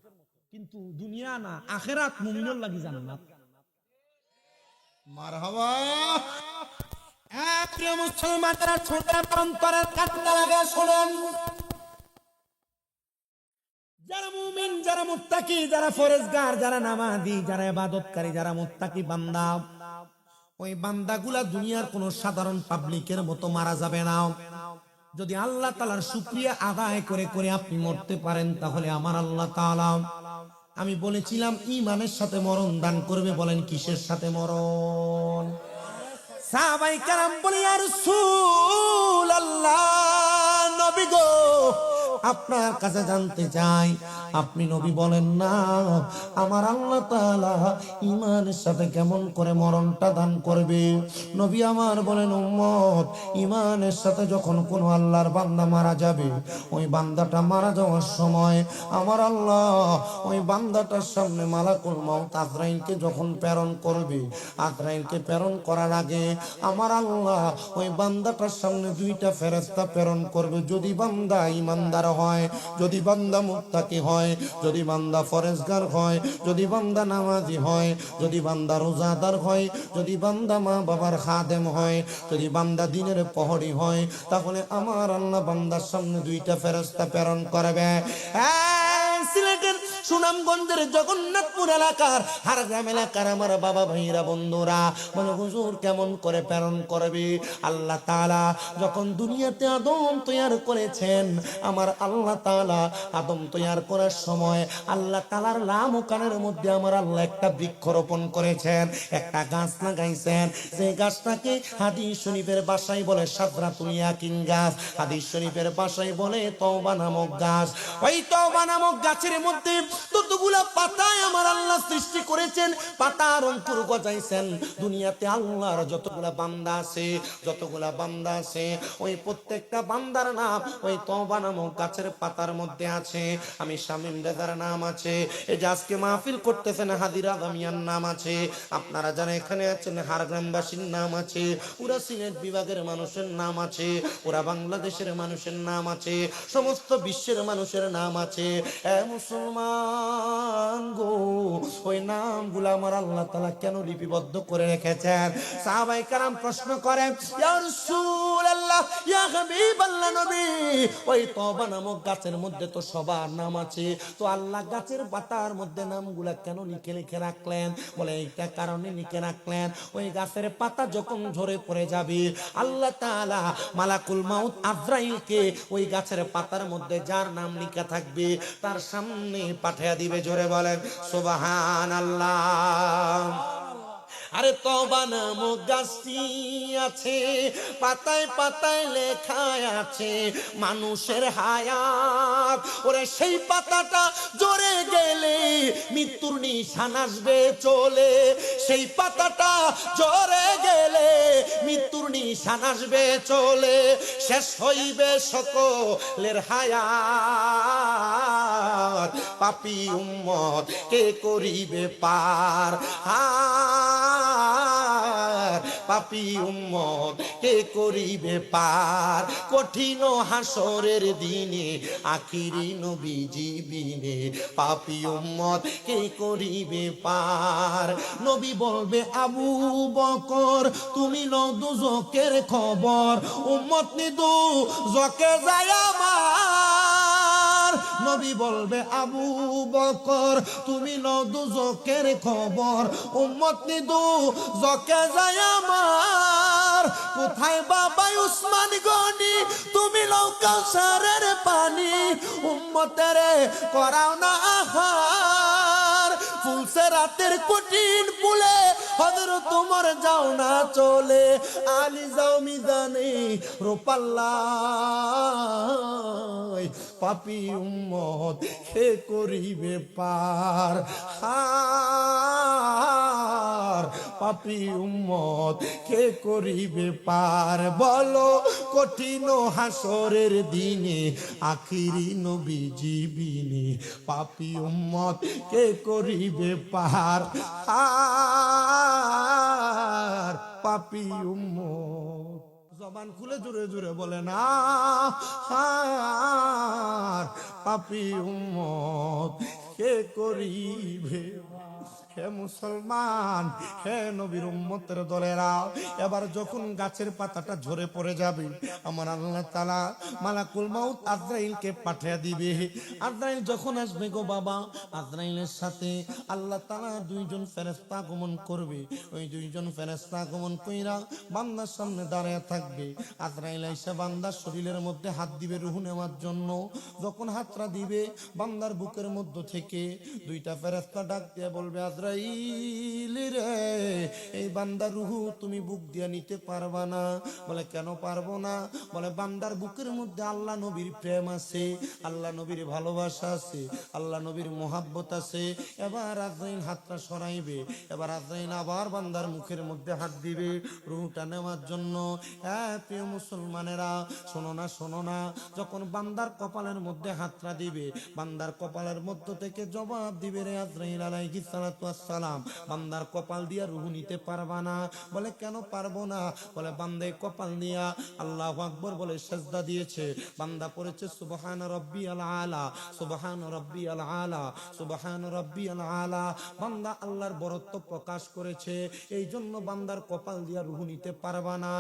কিন্তু দুনিয়া না আখিরাত মুমিনের লাগি জান্নাত মারহাবা প্রিয় মুসলমানরা ছোট অন্তরের কান্না লাগে শুনুন যারা মুমিন যারা মুত্তাকি যারা ফরজগার যারা নামাজি যারা ইবাদতকারী যারা মুত্তাকি বান্দা ওই বান্দাগুলা দুনিয়ার কোন সাধারণ পাবলিকের মতো মারা যাবে না যদি আল্লাহ তাআলার শুকরিয়া আদায় করে করে আপনি মরতে পারেন তাহলে আমার আল্লাহ তাআলা আমি বলেছিলাম ঈমানের সাথে মরণ দান করবে বলেন কিসের সাথে মরণ সাহাবায়ে কেরাম বলে ইয়া রাসূলুল্লাহ নবী গো আপনার কাছে জানতে চাই আপনি নবী বলেন না আমার আল্লাহ তাআলা ঈমানের সাথে কেমন করে মরণটা দান করবে নবী আমার বলেন উম্মত ঈমানের সাথে যখন কোন আল্লাহর বান্দা মারা যাবে ওই বান্দাটা মারা যাওয়ার সময় আমার আল্লাহ ওই বান্দাটার সামনে মালাকুল মউত আজরাইলকে যখন প্রেরণ করবে আজরাইলকে প্রেরণ করার আগে আমার আল্লাহ ওই বান্দাটার সামনে দুইটা ফেরেশতা প্রেরণ করবে যদি বান্দা ঈমানদার হয় যদি বান্দা মুত্তাকি হয় যদি বান্দা ফরজগার হয় যদি বান্দা নামাজি হয় যদি বান্দা রোজাদার হয় যদি বান্দা মা বাবার খাদেম হয় যদি বান্দা দিনের প্রহরী হয় তাহলে আমার আল্লাহ বান্দার সামনে দুইটা ফেরেশতা প্রেরণ করবে সিলেটের সুনামগঞ্জের জগন্নাথপুর এলাকার হারগ্রাম এলাকার আমার বাবা ভাইরা বন্ধুরা বলে হুজুর কেমন করে প্রেরণ করবে আল্লাহ তাআলা যখন দুনিয়াতে আদম তৈরি করেছেন আমার আল্লাহ তাআলা আদম তৈরি করার সময় আল্লাহ তাআলার লামকানের মধ্যে আমার আল্লাহ একটা বৃক্ষ রোপণ করেছেন একটা গাছ লাগাইছেন সেই গাছটাকে হাদিস শরীফের ভাষায় বলে সাদরাতুল ইয়াকিন গাছ হাদিস শরীফের ভাষায় বলে তওবা নামক গাছ ওই তওবা নামক গাছের মধ্যে ততগুলা পাতায় আমার আল্লাহ সৃষ্টি করেছেন, পাতার অঙ্কুর গজাইছেন। দুনিয়াতে আল্লাহর যতগুলা বান্দা আছে, যতগুলা বান্দা আছে, ওই প্রত্যেকটা বান্দার নাম ওই তওবা নামক গাছের পাতার মধ্যে আছে। আমি শামীম রেজার নাম আছে, এই যে আজকে মাহফিল করতেছেন হাদিরা দামিয়ার নাম আছে, আপনারা যারা এখানে আছেন হারগ্রামবাসীর নাম আছে, ওরা সিলেট বিভাগের মানুষের নাম আছে, ওরা বাংলাদেশের মানুষের নাম আছে, সমস্ত বিশ্বের মানুষের নাম আছে। এ মুসলমান গো, ওই নামগুলো আমার আল্লাহ তাআলা কেন লিপিবদ্ধ করে রেখেছেন? সাহাবায়ে কেরাম প্রশ্ন করেন, ইয়া রাসূলুল্লাহ, ইয়া হাবিবাল্লাহ নবী, ওই তওবা নামক গাছের মধ্যে তো সবার নাম আছে, তো আল্লাহ গাছের পাতার মধ্যে নামগুলা কেন লিখে লিখে রাখলেন? বলে এইটা কারণে লিখে রাখলেন, ওই গাছের পাতা যখন ঝরে পড়ে যাবে, আল্লাহ তাআলা মালাকুল মাউত আজরাইলকে ওই গাছের পাতার মধ্যে যার নাম লেখা থাকবে তার সামনে পাঠিয়ে দিবে। জোরে বলেন সুবহানাল্লাহ। আরে তওবা নামক গাছটি আছে, পাতায় পাতায় লেখা আছে মানুষের হায়াত। ওরে সেই পাতাটা ঝরে গেলে মৃত্যুর নিশান আসবে চলে, সেই পাতাটা ঝরে গেলে মৃত্যুর নিশান আসবে চলে, শেষ হইবে সকলের হায়াত, পাপী উম্মত কে করিবে পার, পাপী উম্মত কে করিবে পার, কঠিন হাসরের দিনে আখিরি নবীজি বিনে, পাপী উম্মত কে করিবে পার। নবী বলবে আবু বকর তুমি লও দুজকের খবর, উম্মত নি দুজকে যায় আমার। নবী বলবে আবু বকর তুমি লও দুজকের খবর, উম্মত নি দুজকে যায় আমার। কোথায় বাবা উসমান গনি তুমি লও কাউসারের পানি, উম্মতের করাও না আহার। ফুলসে রাতের কঠিন পুলে হযরত ওমর যাও না চলে, আলী যাও মিজানে রূপাল্লাহ, পাপী উম্মত কে করিবে পার, পাপী উম্মত কে করিবে পার। বলো কঠিন হাসরের দিনে আখিরি নবীজি বিনে, পাপী উম্মত কে করিবে পার, পাপী উম্মত। জবান খুলে জোরে জোরে বলে না, পাপী উম্মত কে করিবে। হে মুসলমান, হে নবীর উম্মতের দলেরা, এবার যখন গাছের পাতাটা ঝরে পড়ে যাবে, আমার আল্লাহ তাআলা মালাকুল মাউত আজরাইলকে পাঠিয়ে দিবে। আজরাইল যখন আসবে গো বাবা, আজরাইলের সাথে আল্লাহ তাআলা দুইজন ফেরেশতা আগমন করবে। ওই দুইজন ফেরেশতা আগমন কইরা বান্দার সামনে দাঁড়িয়ে থাকবে। আজরাইল এসে বান্দার শরীরের মধ্যে হাত দিবে রূহ নেওয়ার জন্য। যখন হাতটা দিবে, বান্দার বুকের মধ্য থেকে দুইটা ফেরেশতা ডাক দিয়ে বলবে, আজরাইল রে, এই বান্দার রূহ তুমি বুক দিয়ে নিতে পারবা না। বলে কেন পারবো না? বলে বান্দার বুকের মধ্যে আল্লাহ নবীর প্রেম আছে, আল্লাহ নবীর ভালোবাসা আছে, আল্লাহ নবীর মোহাব্বত আছে। এবার আজরাইল হাতটা সরাইবে, এবার আজরাইল আবার বান্দার মুখের মধ্যে হাত দিবে রূহটা নেওয়ার জন্য। হ্যাঁ প্রিয় মুসলমানেরা, শোনো না শোনো না, যখন বান্দার কপালের মধ্যে হাতটা দিবে, বান্দার কপালের মধ্য থেকে জবাব দিবে, রে আজরাইল আলাইহিস সালাতু ওয়াস সালাম, বান্দার কপাল দিয়া রূহ নিতে পারবা না। বলে কেন পারবো না? বলে বান্দায় কপাল দিয়া আল্লাহু আকবার বলে সিজদা দিয়েছে, বান্দা পড়েছে সুবহান রাব্বিয়াল আলা, সুবহান রাব্বিয়াল আলা, সুবহান রাব্বিয়াল আলা। বান্দা আল্লাহর বরত্ব প্রকাশ করেছে, এই জন্য বান্দার কপাল দিয়া রূহ নিতে পারবা না।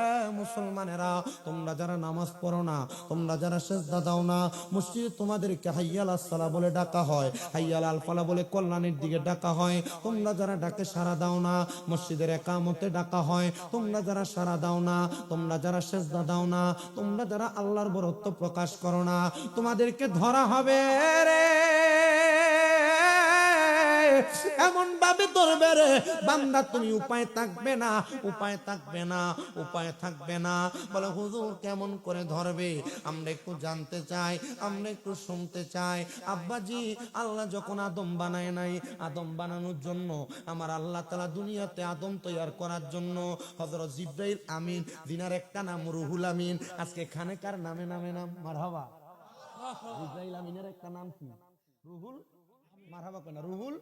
এ মুসলমানেরা, তোমরা যারা নামাজ পড়ো না, তোমরা যারা সিজদা দাও না, মসজিদে তোমাদেরকে হাইয়াল আসসালাহ বলে ডাকা হয়, হাইয়াল আল ফালাহ বলে কল্যাণের দিকে ডাকা হয়। তোমরা যারা ডাকে সাড়া দাও না, মসজিদের একামতে ডাকা হয়, তোমরা যারা সাড়া দাও না, তোমরা যারা সিজদা দাও না, তোমরা যারা আল্লাহর বরত্ব প্রকাশ করো না, তোমাদেরকে ধরা হবে রে। এমন ভাবে ধরবে রে বান্দা, তুমি উপায় থাকবে না, উপায় থাকবে না, উপায় থাকবে না। বলে হুজুর কেমন করে ধরবে? আমরা একটু জানতে চাই, আমরা একটু শুনতে চাই। আব্বাজি, আল্লাহ যখন আদম বানায় নাই, আদম বানানোর জন্য আমার আল্লাহ তাআলা দুনিয়াতে আদম তৈয়ার করার জন্য হযরত জিবরাইল আমিন, যিনার একটা নাম রুহুল আমিন, আজকে খানেকার নামে নামে নাম মারহাবা। জিবরাইল আমিনের একটা নাম কি? রুহুল, মারহাবা কন্যা রুহুল,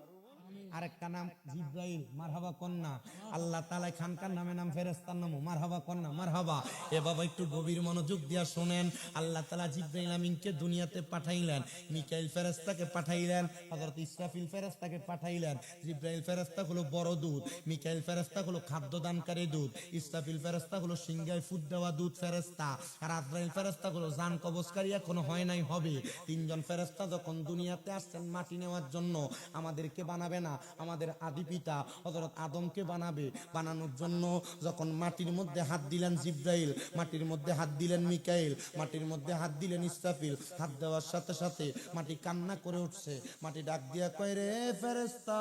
আরেকটা নাম জিবরাইল, মারহাবা কন্যা। আল্লাহ তাআলা খানকার নামে নাম, ফেরেশতার নামও মারহাবা কন্যা, মারহাবা। এ বাবা একটু গভীর মনোযোগ দিয়া শুনেন। আল্লাহ তাআলা জিবরাইল আমিনকে দুনিয়াতে পাঠাইলেন, মিকাইল ফেরেশতাকে পাঠাইলেন, হযরত ইসরাফিল ফেরেশতাকে পাঠাইলেন। জিবরাইল ফেরেশতা হলো বড় দূত, মিকাইল ফেরেশতা হলো খাদ্য দানকারী দূত, ইসরাফিল ফেরেশতা হলো সিংহায় ফুট দেওয়া দূত ফেরেশতা, আর আজরাইল ফেরেশতা হলো জান কবজকারী, এখনো হয় নাই, হবে। তিনজন ফেরেশতা যখন দুনিয়াতে আসছেন মাটি নেওয়ার জন্য, আমাদেরকে বানাবে না, আমাদের আদি পিতা হযরত আদমকে বানাবে। বানানোর জন্য যখন মাটির মধ্যে হাত দিলেন জিবরাইল, মাটির মধ্যে হাত দিলেন মিকাইল, মাটির মধ্যে হাত দিলেন ইসরাফিল, হাত দেওয়ার সাথে সাথে মাটি কান্না করে উঠছে। মাটি ডাক দিয়া কয়, রে ফেরেশতা,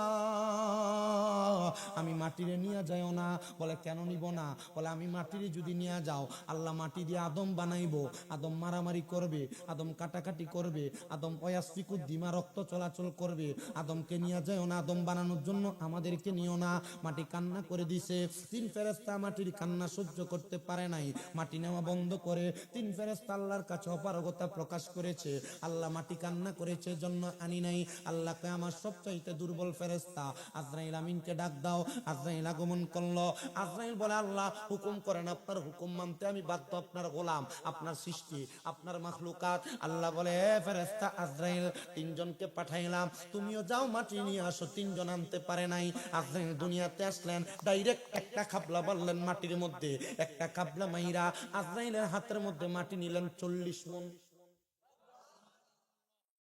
আমি মাটিরে নিয়ে যাইও না। বলে কেন নিব না? বলে আমি মাটিরে যদি নিয়ে যাও, আল্লাহ মাটি দিয়ে আদম বানাইবো, আদম মারামারি করবে, আদম কাটাকাটি করবে, আদম অয়াস্তিকুদ দিমা রক্ত চলাচল করবে। আদমকে নিয়ে যাইও না, আদম বানানোর জন্য আমাদেরকে নিও না। মাটি কান্না করে দিছে। তিন ফেরেশতা মাটির কান্না সহ্য করতে পারে নাই, মাটি নেওয়া বন্ধ করে তিন ফেরেশতা আল্লাহর কাছে অপারগতা প্রকাশ করেছে। আল্লাহ মাটি কান্না করেছে জন্য আনি নাই। আল্লাহকে আমার সবচাইতে দুর্বল ফেরেশতা আজরাইল আমিনকে ডাক দাও। আজরাইল আগমন করলো। আজরাইল বলে, আল্লাহ হুকুম করেন, আপনার হুকুম মানতে আমি বাধ্য, আপনার গোলাম, আপনার সৃষ্টি, আপনার মাখলুকাত। আল্লাহ বলে, ফেরেশতা আজরাইল, তিনজনকে পাঠাইলাম, তুমিও যাও মাটি নিয়ে আসো। তিনজন আনতে পারে নাই। আজরাইল দুনিয়াতে আসলেন, ডাইরেক্ট একটা খাবলা বললেন মাটির মধ্যে, একটা খাবলা মাইরা আজরাইলের হাতের মধ্যে মাটি নিলেন 40 মণ।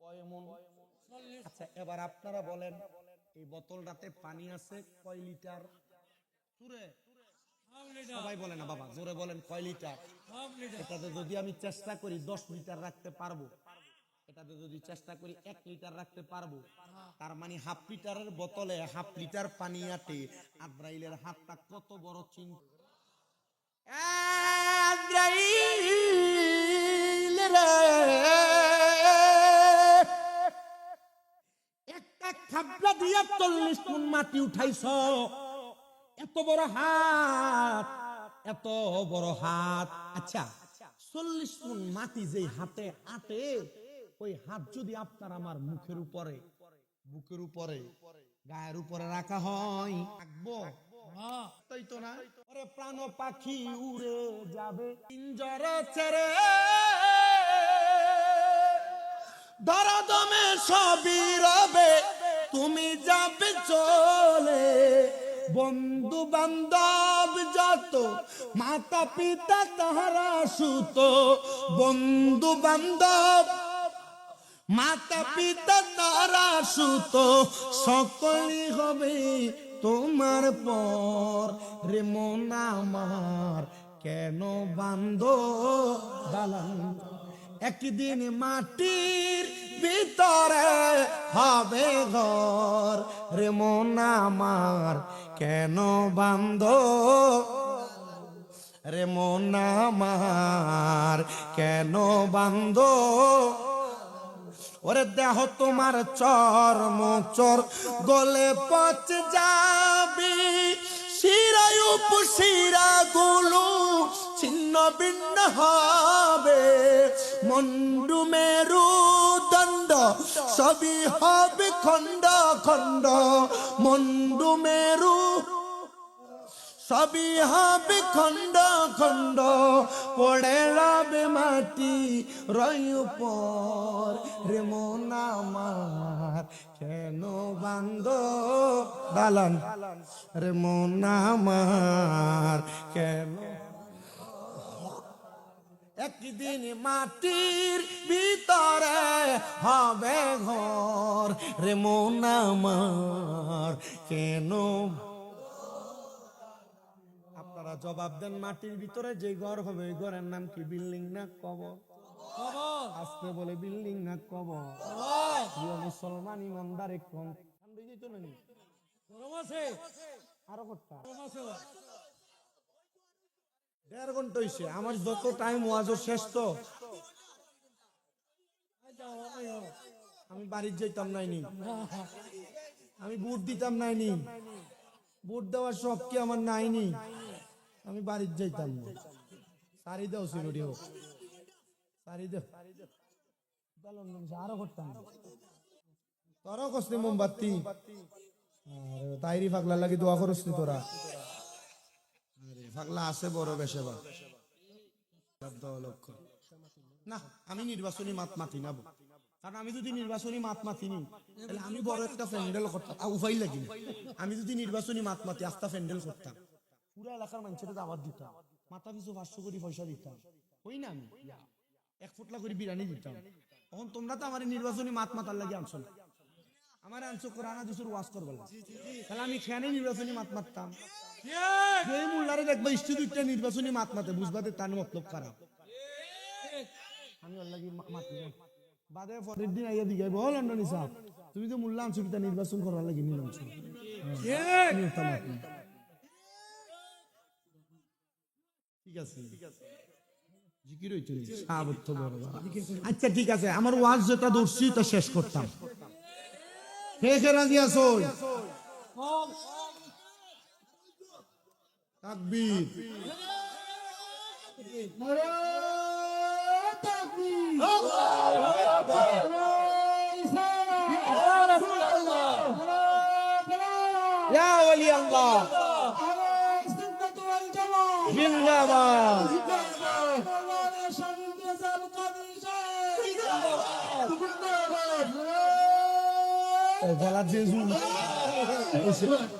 কয় মণ? আচ্ছা এবার আপনারা বলেন, এই বোতলটাতে পানি আছে কয় লিটার? জোরে সবাই বলে না বাবা, জোরে বলেন কয় লিটার? এটাতে যদি আমি চেষ্টা করি 10 লিটার রাখতে পারবো, এটাতে যদি চেষ্টা করি 1 লিটার রাখতে পারবো। তার মানে হাফ লিটারের বোতলে হাফ লিটার পানি আটে। আজরাইলের হাতটা কত বড় চিন্তা। আজরাইল রে, একটা খাবলা দিয়া 40 মণ মাটি উঠাইছ, এত বড় হাত, এত বড় হাত। আচ্ছা 40 মণ মাটি যে হাতে আটে, ওই হাত যদি আপনার আমার মুখের উপরে, বুকের উপরে, গায়ের উপরে রাখা হয়, থাকবো? তাই তো না। ওরে প্রাণ পাখি উড়ে যাবে পিঞ্জরে ছেড়ে, দরদমে সবই রবে, তুমি যাবে চলে। বন্ধু বান্ধব যত, মাতা পিতা তাহারা সুত, বন্ধু বান্ধব মাতা পিতা তারা সুত, সকলই হবে তোমার পর। রে মন আমার কেন বান্ধ দালান, একদিন মাটির ভিতরে হবে ঘর। রে মন আমার কেন বান্ধ, রে মন আমার কেন বান্ধ। ওরে দেহ তোমার চর্ম চোর গলে পচে যাবি, শিরায় উপশিরা গুলো ছিন্ন ভিন্ন হবে। মন্ডু মেরু দণ্ড সবই হবে খণ্ড খণ্ড, মন্ডু মেরু সবই হবে খণ্ড খণ্ড। পড়ে রবে মাটি রই উপর। রে মন আমার কেন বান্ধ দালান, রে মন আমার কেন। একদিন মাটির ভিতরে হবে ঘর। রে মন আমার কেন। আপনারা জবাব দেন, মাটির ভিতরে যে ঘর হবে ওই ঘরের নাম কি? বিল্ডিং না কবর? আজকে বলে বিল্ডিং না কবর? মুসলমান ইমানদার আরো করতা 1.5 ঘন্টা হইছে আমার যত টাইম ওয়াজও শেষ তো আমি বাড়ির যাইতাম নাইনি আমি বুট দিতাম নাইনি বুট দেওয়ার শখ কি আমার নাইনি আমি বাড়ির যাইতাম না সারি দাও সিকিউরিটি হোক সারি দাও আরো করতাম তোরাও কষ্ট মোমবাতি তাইরি পাগলা লাগি দোয়া করস নি তোরা আরে পাগলা আছে বড় বেশে বা না আমি নির্বাচনী মাত মাতি না কারণ আমি যদি নির্বাচনী মাত মাতি নি তাহলে আমি বড় একটা প্যান্ডেল করতাম উপায় লাগি আমি যদি নির্বাচনী মাত মাতি আস্তা প্যান্ডেল করতাম পুরো এলাকার মানুষের দাওয়াত দিতাম মাথা পিছু 500 কোটি পয়সা দিতাম হই না আমি 1 ফুটলা করে বিরিয়ানি দিতাম তখন তোমরা তো আমার নির্বাচনী মাত মাতার লাগি আনছো না আমার আনছো কোরআন হাদিসের ওয়াজ করবে তাহলে আমি খেয়ানে নির্বাচনী মাত মারতাম যে মোল্লারে দেখবা ইনস্টিটিউটে নির্বাচনী মাত মাতে বুঝবাতে তার মতলব খারাপ আমি আল্লাহর মাতি বাদে পরের দিন আইয়া দিগাই বল লন্ডনী সাহেব তুমি তো মোল্লা আনছো কিটা নির্বাচন করার লাগি নিলাম ঠিক আছে জিকির হইতো সাহাবত বড় আচ্ছা ঠিক আছে আমার ওয়াজ যেটা দর্শি তা শেষ করতাম হে কে রাজি আছো তাকবীর নারে তাকবীর ইয়া ওলি আল্লাহ জিন্দাবাদ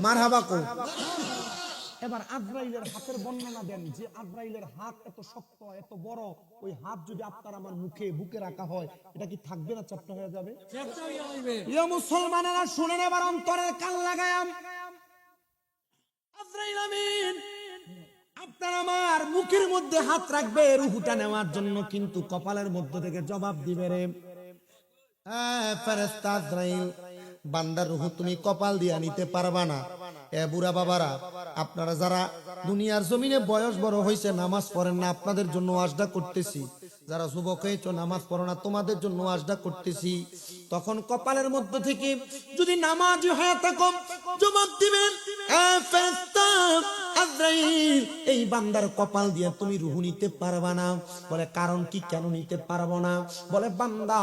মারহাবা কো এবার আজরাইলের হাতের বর্ণনা দেন যে আজরাইলের হাত এত শক্ত এত বড় ওই হাত যদি আপনার আমার মুখে বুকে রাখা হয় এটা কি থাকবে না চ্যাপ্টা হয়ে যাবে ইয়া মুসলমানেরা শুনেন এবার অন্তরের কান লাগায়াম আজরাইল আমিন আপনার আমার মুখের মধ্যে হাত রাখবে রূহটা নেওয়ার জন্য কিন্তু কপালের মধ্য থেকে জবাব দিবে রে ফেরেশতা আজরাইল বান্দার রূহ তুমি কপাল দিয়া নিতে পারবা না এ বুড়া বাবারা আপনারা যারা দুনিয়ার জমিনে বয়স বড় হইছে নামাজ পড়েন না আপনাদের জন্য ওয়াজটা করতেছি যারা যুবক হয়েছো নামাজ পড়ো না তোমাদের জন্য ওয়াজটা করতেছি তখন কপালের মধ্য থেকে যদি নামাজি হয়ে থাকো জবাব দিবেন ফেরেশতা আজরাইল এই বান্দার কপাল দিয়ে তুমি রূহ নিতে পারবা না বলে কারণ কি কেন নিতে পারবো না বলে বান্দা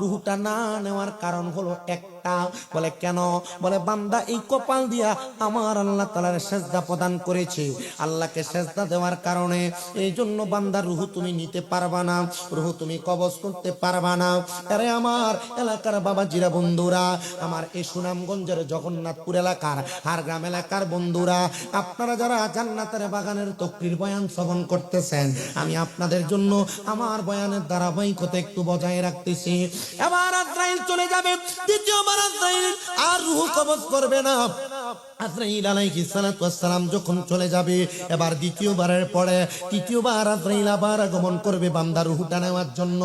রূহটা না নেওয়ার কারণ হলো একটা বলে কেন বলে বান্দা এই কপাল দিয়া আমার আল্লাহ তাআলার সেজদা প্রদান করেছে আল্লাহকে সেজদা দেওয়ার কারণে এই জন্য বান্দার রূহ তুমি নিতে পারবা না রূহ তুমি কবজ করতে পারবা না আরে আমার এলাকার বাবাজিরা বন্ধুরা আমার এই সুনামগঞ্জের জগন্নাথপুর এলাকার হারগ্রাম এলাকার বন্ধুরা আপনারা যারা জান্নাতের বাগানের তকরির বয়ান শ্রবণ করতেছেন আমি আপনাদের জন্য আমার বয়ানের ধারাবাহিকতা একটু বজায় রাখতেছি এবার আজরাইল চলে যাবে দ্বিতীয়বার আজরাইল আর রূহ কবজ করবে না আজরাইল আলাইহিস সালাতু ওয়াস সালাম যখন চলে যাবে এবার দ্বিতীয়বারের পরে তৃতীয়বার আজরাইল আবার আগমন করবে বান্দার রূহটা নেওয়ার জন্য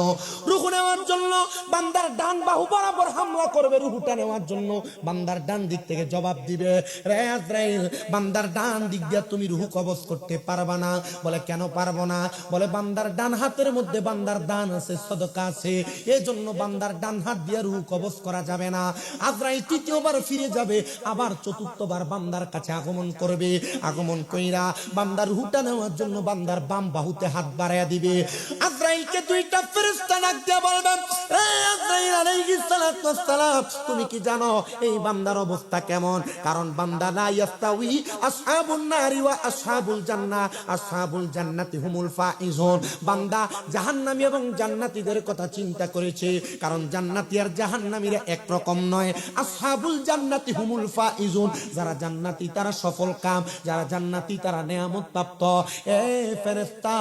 রূহ নেওয়ার জন্য বান্দার ডান বাহু বরাবর হামলা করবে রূহটা নেওয়ার জন্য বান্দার ডান দিক থেকে জবাব দিবে রে আজরাইল বান্দার ডান দিক দিয়ে তুমি রূহ কবজ করতে পারবা না বলে কেন পারবো না বলে বান্দার ডান হাতের মধ্যে বান্দার দান আছে সদকা আছে এজন্য বান্দার ডান হাত দিয়ে রূহ কবজ করা যাবে না আজরাইল তৃতীয়বার ফিরে যাবে আবার চতুর্থবার বান্দার কাছে আগমন করবে আগমন কইরা বান্দার রূহটা নেওয়ার জন্য বান্দার বাম বাহুতে হাত বাড়ায়া দিবে আজরাইলকে দুইটা ফেরেশতা ডাক দিয়ে বলবেন এ আজরাইল আলাইহিস সালাতু ওয়াস সালাম তুমি কি জানো এই বান্দার অবস্থা কেমন কারণ বান্দা লা ইয়াস্তাউই আসহাবুন নারি ওয়া আসহাবুল জান্নাহ আসহাবুল জান্নাতি হুমুল ফাইজুন বান্দা জাহান্নামী এবং জান্নাতীদের কথা চিন্তা করেছে কারণ জান্নাতি আর জাহান্নামীরা এক রকম নয় আসহাবুল জান্নাতি হুমুল ফাইজুন যারা জান্নাতি তারা সফল কাম যারা জান্নাতি তারা নেয়ামত প্রাপ্ত এ ফেরেশতা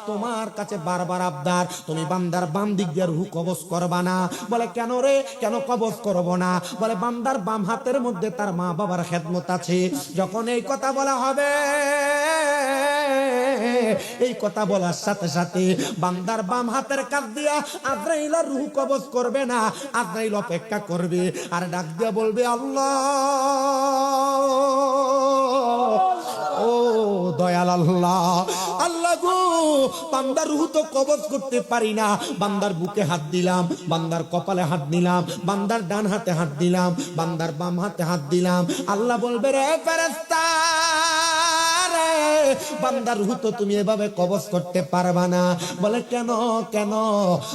তোমার কাছে বারবার আবদার তুমি বান্দার বাম দিক দিয়ে রূহ কবজ করবা না বলে কেন রে কেন কবজ করব না বলে বান্দার বাম হাতের মধ্যে তার মা বাবার খেদমত আছে যখন এই কথা বলা হবে এই কথা বলার সাথে সাথে বান্দার বাম হাতের কাঁধ দিয়া আজরাইল রূহ কবজ করবে না, আজরাইল অপেক্ষা করবে আর ডাক দিয়া বলবে আল্লাহ, ও দয়াল আল্লাহ, আল্লাহ গো, বান্দার রূহ তো কবজ করতে পারি না। বান্দার বুকে হাত দিলাম, বান্দার কপালে হাত দিলাম, বান্দার ডান হাতে হাত দিলাম, বান্দার বাম হাতে হাত দিলাম। আল্লাহ বলবে রে ফেরেশতা, বান্দার রূহ তো তুমি এভাবে কবজ করতে পারবা না। বলে কেন কেন?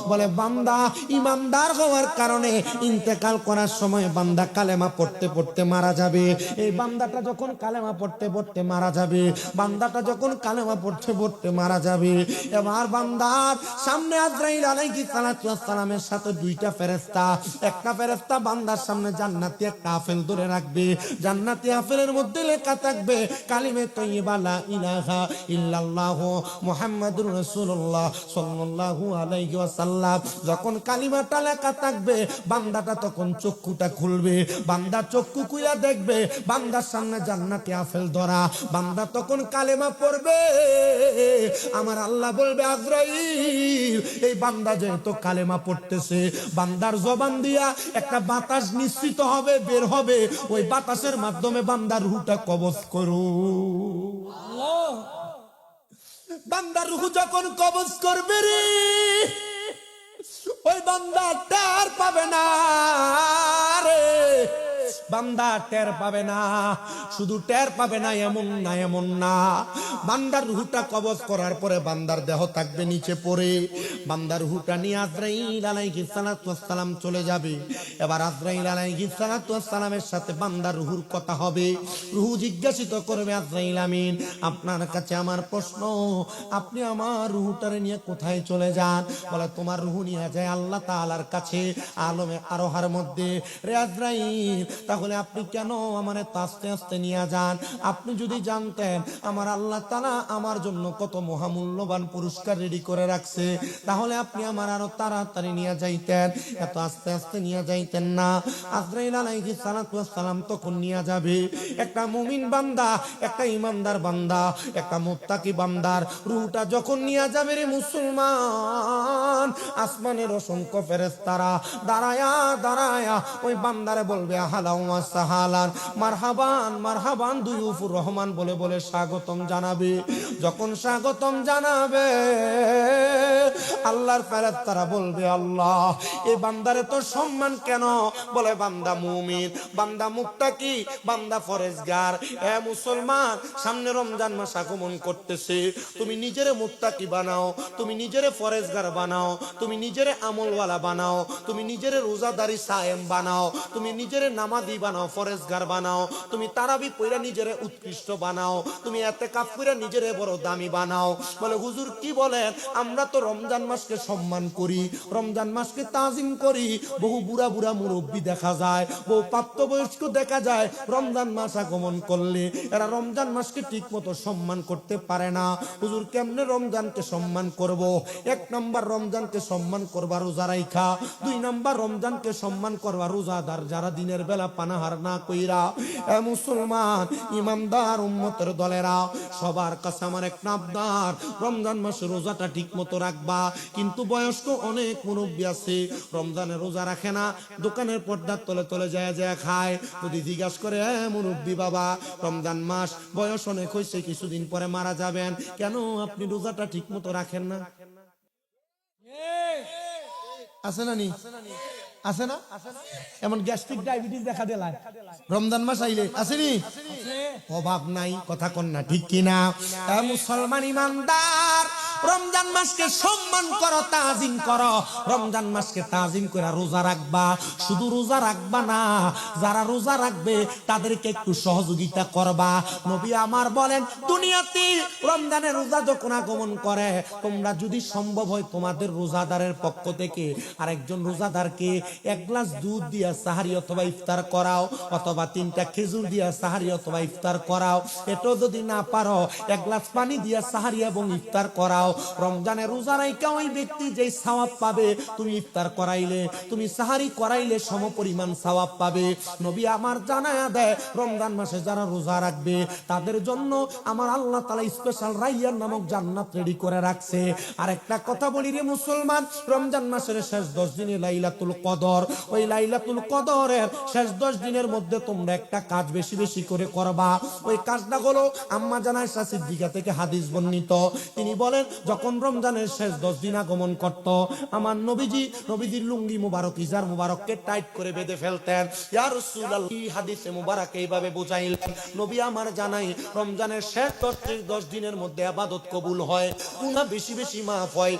বলে বান্দা ইমানদার হওয়ার কারণে ইন্তেকাল করার সময় বান্দা কালেমা পড়তে পড়তে মারা যাবে। এই বান্দাটা যখন কালেমা পড়তে পড়তে মারা যাবে, বান্দাটা যখন কালেমা পড়তে পড়তে মারা যাবে, এবার বান্দার সামনে আজরাইল আলাইহিস সালাতু ওয়াস সালামের সাথে দুইটা ফেরেশতা, একটা ফেরেশতা বান্দার সামনে জান্নাতি একটা আপেল ধরে রাখবে, জান্নাতি আপেলের মধ্যে লেখা থাকবে কালিমে তয়্যিবা লা ইলাহা ইল্লাল্লাহ মুহাম্মাদুর রাসূলুল্লাহ সাল্লাল্লাহু আলাইহি ওয়াসাল্লাম। যখন কালিমাটা লেখা থাকবে বান্দাটা তখন চক্ষুটা খুলবে, বান্দা চক্ষু খুলে দেখবে বান্দার সামনে জান্নাতি আপেল ধরা, বান্দা তখন কালেমা পড়বে। আমার আল্লাহ বলবে আজরাইল, এই বান্দা যেহেতু কালেমা পড়তেছে, বান্দার জবান দিয়া একটা বাতাস নিশ্চিত হবে, বের হবে, ওই বাতাসের মাধ্যমে বান্দার রূহটা কবজ করো। বান্দার রূহ যখন কবজ করবে রে, ওই বান্দা টের পাবে না রে, বান্দা টের পাবে না। শুধু টের পাবে না এমন না, এমন না, বান্দার রূহটা কবজ করার পরে বান্দার দেহ থাকবে নিচে পড়ে, বান্দার রূহটা নিয়ে আজরাইল আলাইহিস সালাতু ওয়াস সালাম চলে যাবে। এবার আজরাইল আলাইহিস সালাতু ওয়াস সালামের সাথে বান্দার রূহুর কথা হবে। রূহ জিজ্ঞাসিত করবে আজরাইল আমিন, আপনার কাছে আমার প্রশ্ন, আপনি আমার রূহটারে নিয়ে কোথায় চলে যান? বলে তোমার রূহ নিয়ে যায় আল্লাহ তাআলার কাছে আলমে আরোহার মধ্যে। রে আজরাইল, তাহলে আপনি কেন আমার আস্তে আস্তে নিয়ে যান? আপনি যদি জানতেন আমার আল্লাহ তাআলা আমার জন্য কত মহামূল্যবান পুরস্কার রেডি করে রাখছে, তাহলে আপনি আমার আরো তাড়াতাড়ি নিয়ে যাইতেন, এত আস্তে আস্তে নিয়ে যাইতেন না। আজরাইল আলাইহিস সালাতু ওয়াস সালাম তখন নিয়ে যাবে একটা মুমিন বান্দা, একটা ইমানদার বান্দা, একটা মুত্তাকি বান্দার রূহটা যখন নিয়ে যাবে রে মুসলমান, আসমানের অসংখ্য ফেরেশতারা দাঁড়ায়া দাঁড়ায়া ওই বান্দারে বলবে আহলান ওয়া সাহালান, মারহাবান মারহাবান, দুয়ুফুর রহমান বলে বলে স্বাগতম জানাবে। যখন স্বাগতম জানাবে আল্লাহর ফেরেশতারা বলবে আল্লাহ, এই বান্দারে তো সম্মান কেন? বলে বান্দা মুমিন, বান্দা মুত্তাকি, বান্দা ফরেজগার। এ মুসলমান, সামনে রমজান মাস আগমন করতেছে, তুমি নিজেরে মুত্তাকি বানাও, তুমি নিজেরে ফরেজগার বানাও, তুমি নিজেরে আমলওয়ালা বানাও, তুমি নিজেরে রোজাদারি সায়েম বানাও, তুমি নিজেরে নামাজি বানাও, ফরেজগার বানাও, তুমি তারাবি পড়া নিজেরে উৎকৃষ্ট বানাও, তুমি ইতিকাফ করে নিজেরে বড় দামি বানাও। বলে হুজুর কি বলেন? আমরা তো রমজান মাসকে সম্মান করি, রমজান মাসকে তাজিম করি, বহু বুড়া বুড়া মুরব্বী দেখা যায়, বহু প্রাপ্তবয়স্ক দেখা যায়, রমজান মাস আগমন করলে এরা রমজান মাসকে ঠিক মতো সম্মান করতে পারে না। হুজুর কেমনে রমজানকে সম্মান করব? এক নাম্বার রমজানকে সম্মান করবা রোজা রাইখা, দুই নাম্বার রমজানকে সম্মান করবা রোজাদার যারা দিনের বেলা পানাহার না কইরা। এ মুসলমান ইমানদার উম্মতের দলেরা, সবার কাছে আমার এক আবদার, রমজান মাসে রোজাটা ঠিক মতো রাখবা। কিন্তু বয়স্ক অনেক মুরব্বী আছে রমজানে রোজা রাখে না, দোকানের পর্দার তলে তলে যায় যায় খায়। যদি জিজ্ঞাসা করে মুরব্বী বাবা, রমজান মাস, বয়স অনেক হয়েছে, কিছুদিন পরে মারা যাবেন, কেন আপনি রোজাটা ঠিক মতো রাখেন না? আছে না নি? আছে না? এমন গ্যাস্ট্রিক ডায়াবেটিস দেখা দিলাম রমজান মাস আইলে, আসেনি? অভাব নাই, কথা কন না ঠিক কিনা? মুসলমান ইমানদার, রমজান মাসকে সম্মান করো, তাজিম করো, রমজান মাসকে তাজিম করে রোজা রাখবা। শুধু রোজা রাখবা না, যারা রোজা রাখবে তাদেরকে একটু সহযোগিতা করবা। নবী আমার বলেন, দুনিয়াতে রমজানে রোজা যখন আগমন করে, তোমরা যদি সম্ভব হয় তোমাদের রোজাদারের পক্ষ থেকে আরেকজন রোজাদারকে এক গ্লাস দুধ দিয়া সাহারি অথবা ইফতার করাও, অথবা 3টা খেজুর দিয়া সাহারি অথবা ইফতার করাও। এটাও যদি না পারো, এক গ্লাস পানি দিয়া সাহারি এবং ইফতার করাও। রমজানের রোজা রাইখা ওই ব্যক্তি যেই সওয়াব পাবে, তুমি ইফতার করাইলে, তুমি সাহারি করাইলে সমপরিমাণ সওয়াব পাবে। নবী আমার জানায়া দেয়, রমজান মাসে যারা রোজা রাখবে তাদের জন্য আমার আল্লাহ তাআলা স্পেশাল রাইয়ান নামক জান্নাত রেডি করে রাখছে। আর একটা কথা বলি রে মুসলমান, রমজান মাসের শেষ 10 দিনে লাইলাতুল কদর, ওই লাইলাতুল কদরের শেষ 10 দিনের মধ্যে তোমরা একটা কাজ বেশি বেশি করে করবা। ওই কাজটা হলো আম্মা জান আয়েশা সিদ্দিকা থেকে হাদিস বর্ণিত, তিনি বলেন যখন রমজানের শেষ 10 দিন আগমন করত, আমার নবীজির লুঙ্গি মুবারক, ইজার মুবারককে টাইট করে বেঁধে ফেলতেন। ইয়া রাসূলুল্লাহ, এই হাদিসে মুবারক এইভাবে বুঝাইলেন, নবী আমার জানাই রমজানের শেষ 10 দিনের মধ্যে ইবাদত কবুল হয়, গুনাহ বেশি বেশি মাফ হয়,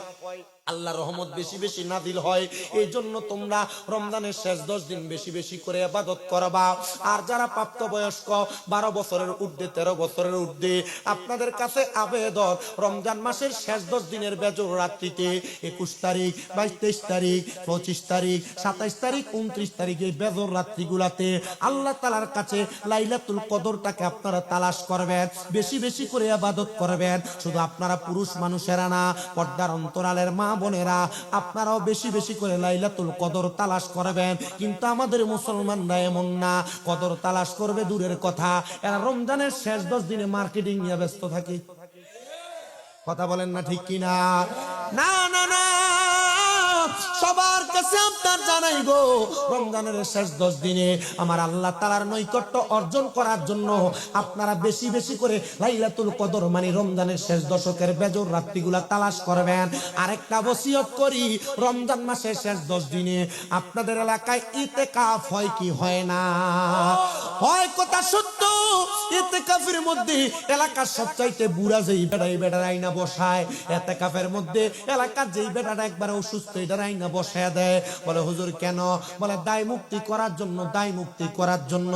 আল্লাহর রহমত বেশি বেশি নাজিল হয়। এই জন্য তোমরা রমজানের শেষ 10 দিন বেশি বেশি করে ইবাদত করবা। আর যারা প্রাপ্তবয়স্ক 12 বছরের ঊর্ধ্বে, 13 বছরের ঊর্ধ্বে, আপনাদের কাছে আবেদন, রমজান মাসের শেষ 10 দিনের বেজর রাত্রিতে 21 তারিখ, 22, 23 তারিখ, 25 তারিখ, 27 তারিখ, 29 তারিখে বেজর রাত্রিগুলাতে আল্লাহ তাআলার কাছে লাইলাতুল কদরটাকে আপনারা তালাশ করবেন, বেশি বেশি করে ইবাদত করবেন। শুধু আপনারা পুরুষ মানুষেরা না, পর্দার অন্তরালের মা বোনেরা, আপনারাও বেশি বেশি করে লাইলাতুল কদর তালাশ করবেন। কিন্তু আমাদের মুসলমানরা এমন না, কদর তালাশ করবে দূরের কথা, এরা রমজানের শেষ 10 দিনে মার্কেটিং নিয়ে ব্যস্ত থাকে। কথা বলেন না ঠিক কিনা? না না না, সবার কাছে আপনার জানাই গো, রমজানের শেষ 10 দিনে আমার আল্লাহ তাআলার নৈকট্য অর্জন করার জন্য আপনারা বেশি বেশি করে লাইলাতুল কদর মানে রমজানের শেষ দশকের বেজর রাত্রিগুলা তালাশ করবেন। আরেকটা ওসিয়ত করি, রমজান মাসের শেষ 10 দিনে আপনাদের এলাকায় ইতিকাফ হয় কি হয় না? হয়, কথা সত্য। ইতিকাফের মধ্যে এলাকার সবচাইতে বুড়া যেই বেটার আইনা বসায়, ইতিকাফের মধ্যে এলাকার যেই বেটাটা একবার অসুস্থ, এটার আইনা বসায় দেয়। বলে হুজুর কেন? বলে দায় মুক্তি করার জন্য, দায় মুক্তি করার জন্য।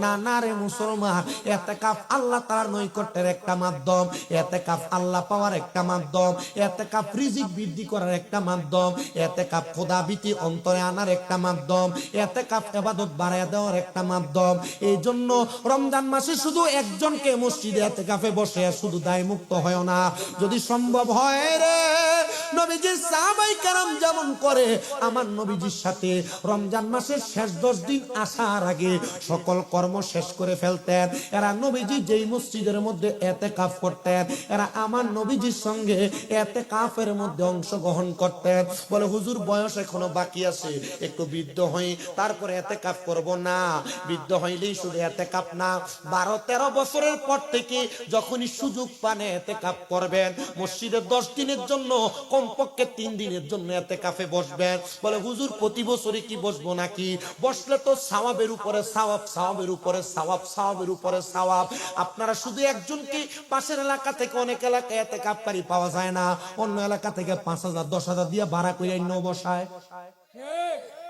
না না রে মুসলমান, ইতিকাফ আল্লাহ তাআলার নৈকট্যের একটা মাধ্যম, ইতিকাফ আল্লাহ পাওয়ার একটা মাধ্যম, ইতিকাফ রিজিক বৃদ্ধি করার একটা মাধ্যম, ইতিকাফ খোদাভীতি অন্তরে আনার একটা মাধ্যম, ইতিকাফ ইবাদত বাড়ায় দেওয়ার একটা মাধ্যম। এই জন্য রমজান মাসে শুধু একজনকে মসজিদে ইতিকাফে বসে শুধু দায় মুক্ত হয় না, যদি সম্ভব হয় রে, নবীজির সাহাবায়ে কেরাম যেমন করে, আমার নবীজির সাথে রমজান মাসের শেষ 10 দিন আসার আগে সকল কর্ম শেষ করে ফেলতেন। এরা নবীজি যেই মসজিদের মধ্যে ইতিকাফ করতেন, এরা আমার নবীজির সঙ্গে ইতিকাফের মধ্যে অংশগ্রহণ করতেন। বলে হুজুর বয়স এখনো বাকি আছে, একটু বৃদ্ধ হই তারপরে ইতিকাফ করব। না, বৃদ্ধ হইলেই শুধু ইতিকাফ না, 12-13 বছরের পর থেকে যখনই সুযোগ পান ইতিকাফ করবেন। মসজিদে 10 দিনের জন্য, কমপক্ষে 3 দিনের জন্য ইতিকাফে বসবেন। বলে হুজুর প্রতি বছরই কি বসবো নাকি? বসলে তো সওয়াবের উপরে সওয়াব, সওয়াবের উপরে সওয়াব, সওয়াবের উপরে সওয়াব। আপনারা শুধু একজনকে, পাশের এলাকা থেকে অনেক এলাকায় ইতিকাফকারী পাওয়া যায় না, অন্য এলাকা থেকে 5,000 10,000 দিয়ে ভাড়া করে অন্য বসায়।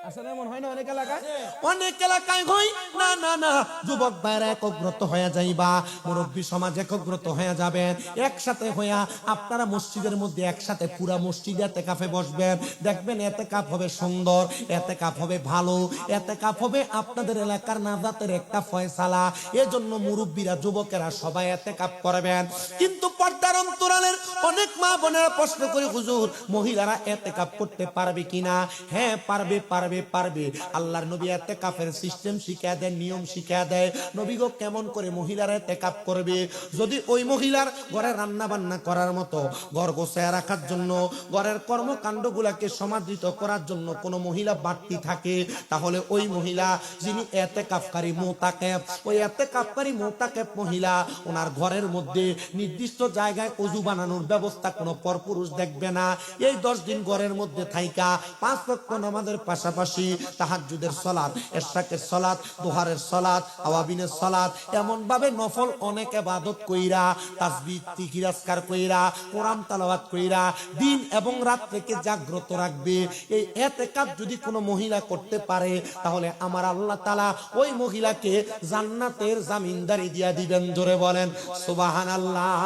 আসলে এমন হয় না অনেক এলাকায়? অনেক এলাকায় হয় না। না না, যুবক ভাইরা একগ্রত হয়ে যাইবা, মুরব্বী সমাজ একগ্রত হয়ে যাবেন, একসাথে হইয়া আপনারা মসজিদের মধ্যে একসাথে পুরা মসজিদে ইতিকাফে বসবেন। দেখবেন ইতিকাফ হবে সুন্দর, ইতিকাফ হবে ভালো, ইতিকাফ হবে আপনাদের এলাকার নাজাতের একটা ফয়সালা। এজন্য মুরব্বীরা, যুবকেরা সবাই ইতিকাফ করবেন। কিন্তু পর্দার অন্তরালের অনেক মা বোনেরা প্রশ্ন করে, হুজুর মহিলারা ইতিকাফ করতে পারবে কিনা? হ্যাঁ পারবে, পারবে, পারবে। আল্লাহর নবী ইতিকাফের সিস্টেম শিখিয়ে দেন, নিয়ম শিখিয়ে দেয়। নবী গো কেমন করে মহিলারা ইতিকাফ করবে? যদি ওই মহিলার ঘরে রান্না বান্না করার মতো, ঘর গোছায় রাখার জন্য, ঘরের কর্মকাণ্ডগুলোকে সমাদৃত করার জন্য কোনো মহিলা বাড়তি থাকে, তাহলে ওই মহিলা যিনি ইতিকাফকারী মুতাকিফ, ওই ইতিকাফকারী মুতাকিফ মহিলা ওনার ঘরের মধ্যে নির্দিষ্ট জায়গায় ওযু বানানোর ব্যবস্থা কোনো পরপুরুষ দেখবে না। এই 10 দিন ঘরের মধ্যে থাইকা 5 ওয়াক্ত নামাজের পাশাপাশি তাহাজ্জুদের সালাত, ইশরাকের সালাত, দুহারের সালাত, আওয়াবিনের সালাত, এমন ভাবে নফল অনেক ইবাদত কইরা, তাসবিহ জিকির আজকার কইরা, কোরআন তেলাওয়াত কইরা দিন এবং রাত থেকে জাগ্রত রাখবে। এই ইতিকাফ যদি কোনো মহিলা করতে পারে, তাহলে আমার আল্লাহ তাআলা ওই মহিলাকে জান্নাতের জামিনদারি দিয়া দিবেন। জোরে বলেন সুবহানাল্লাহ।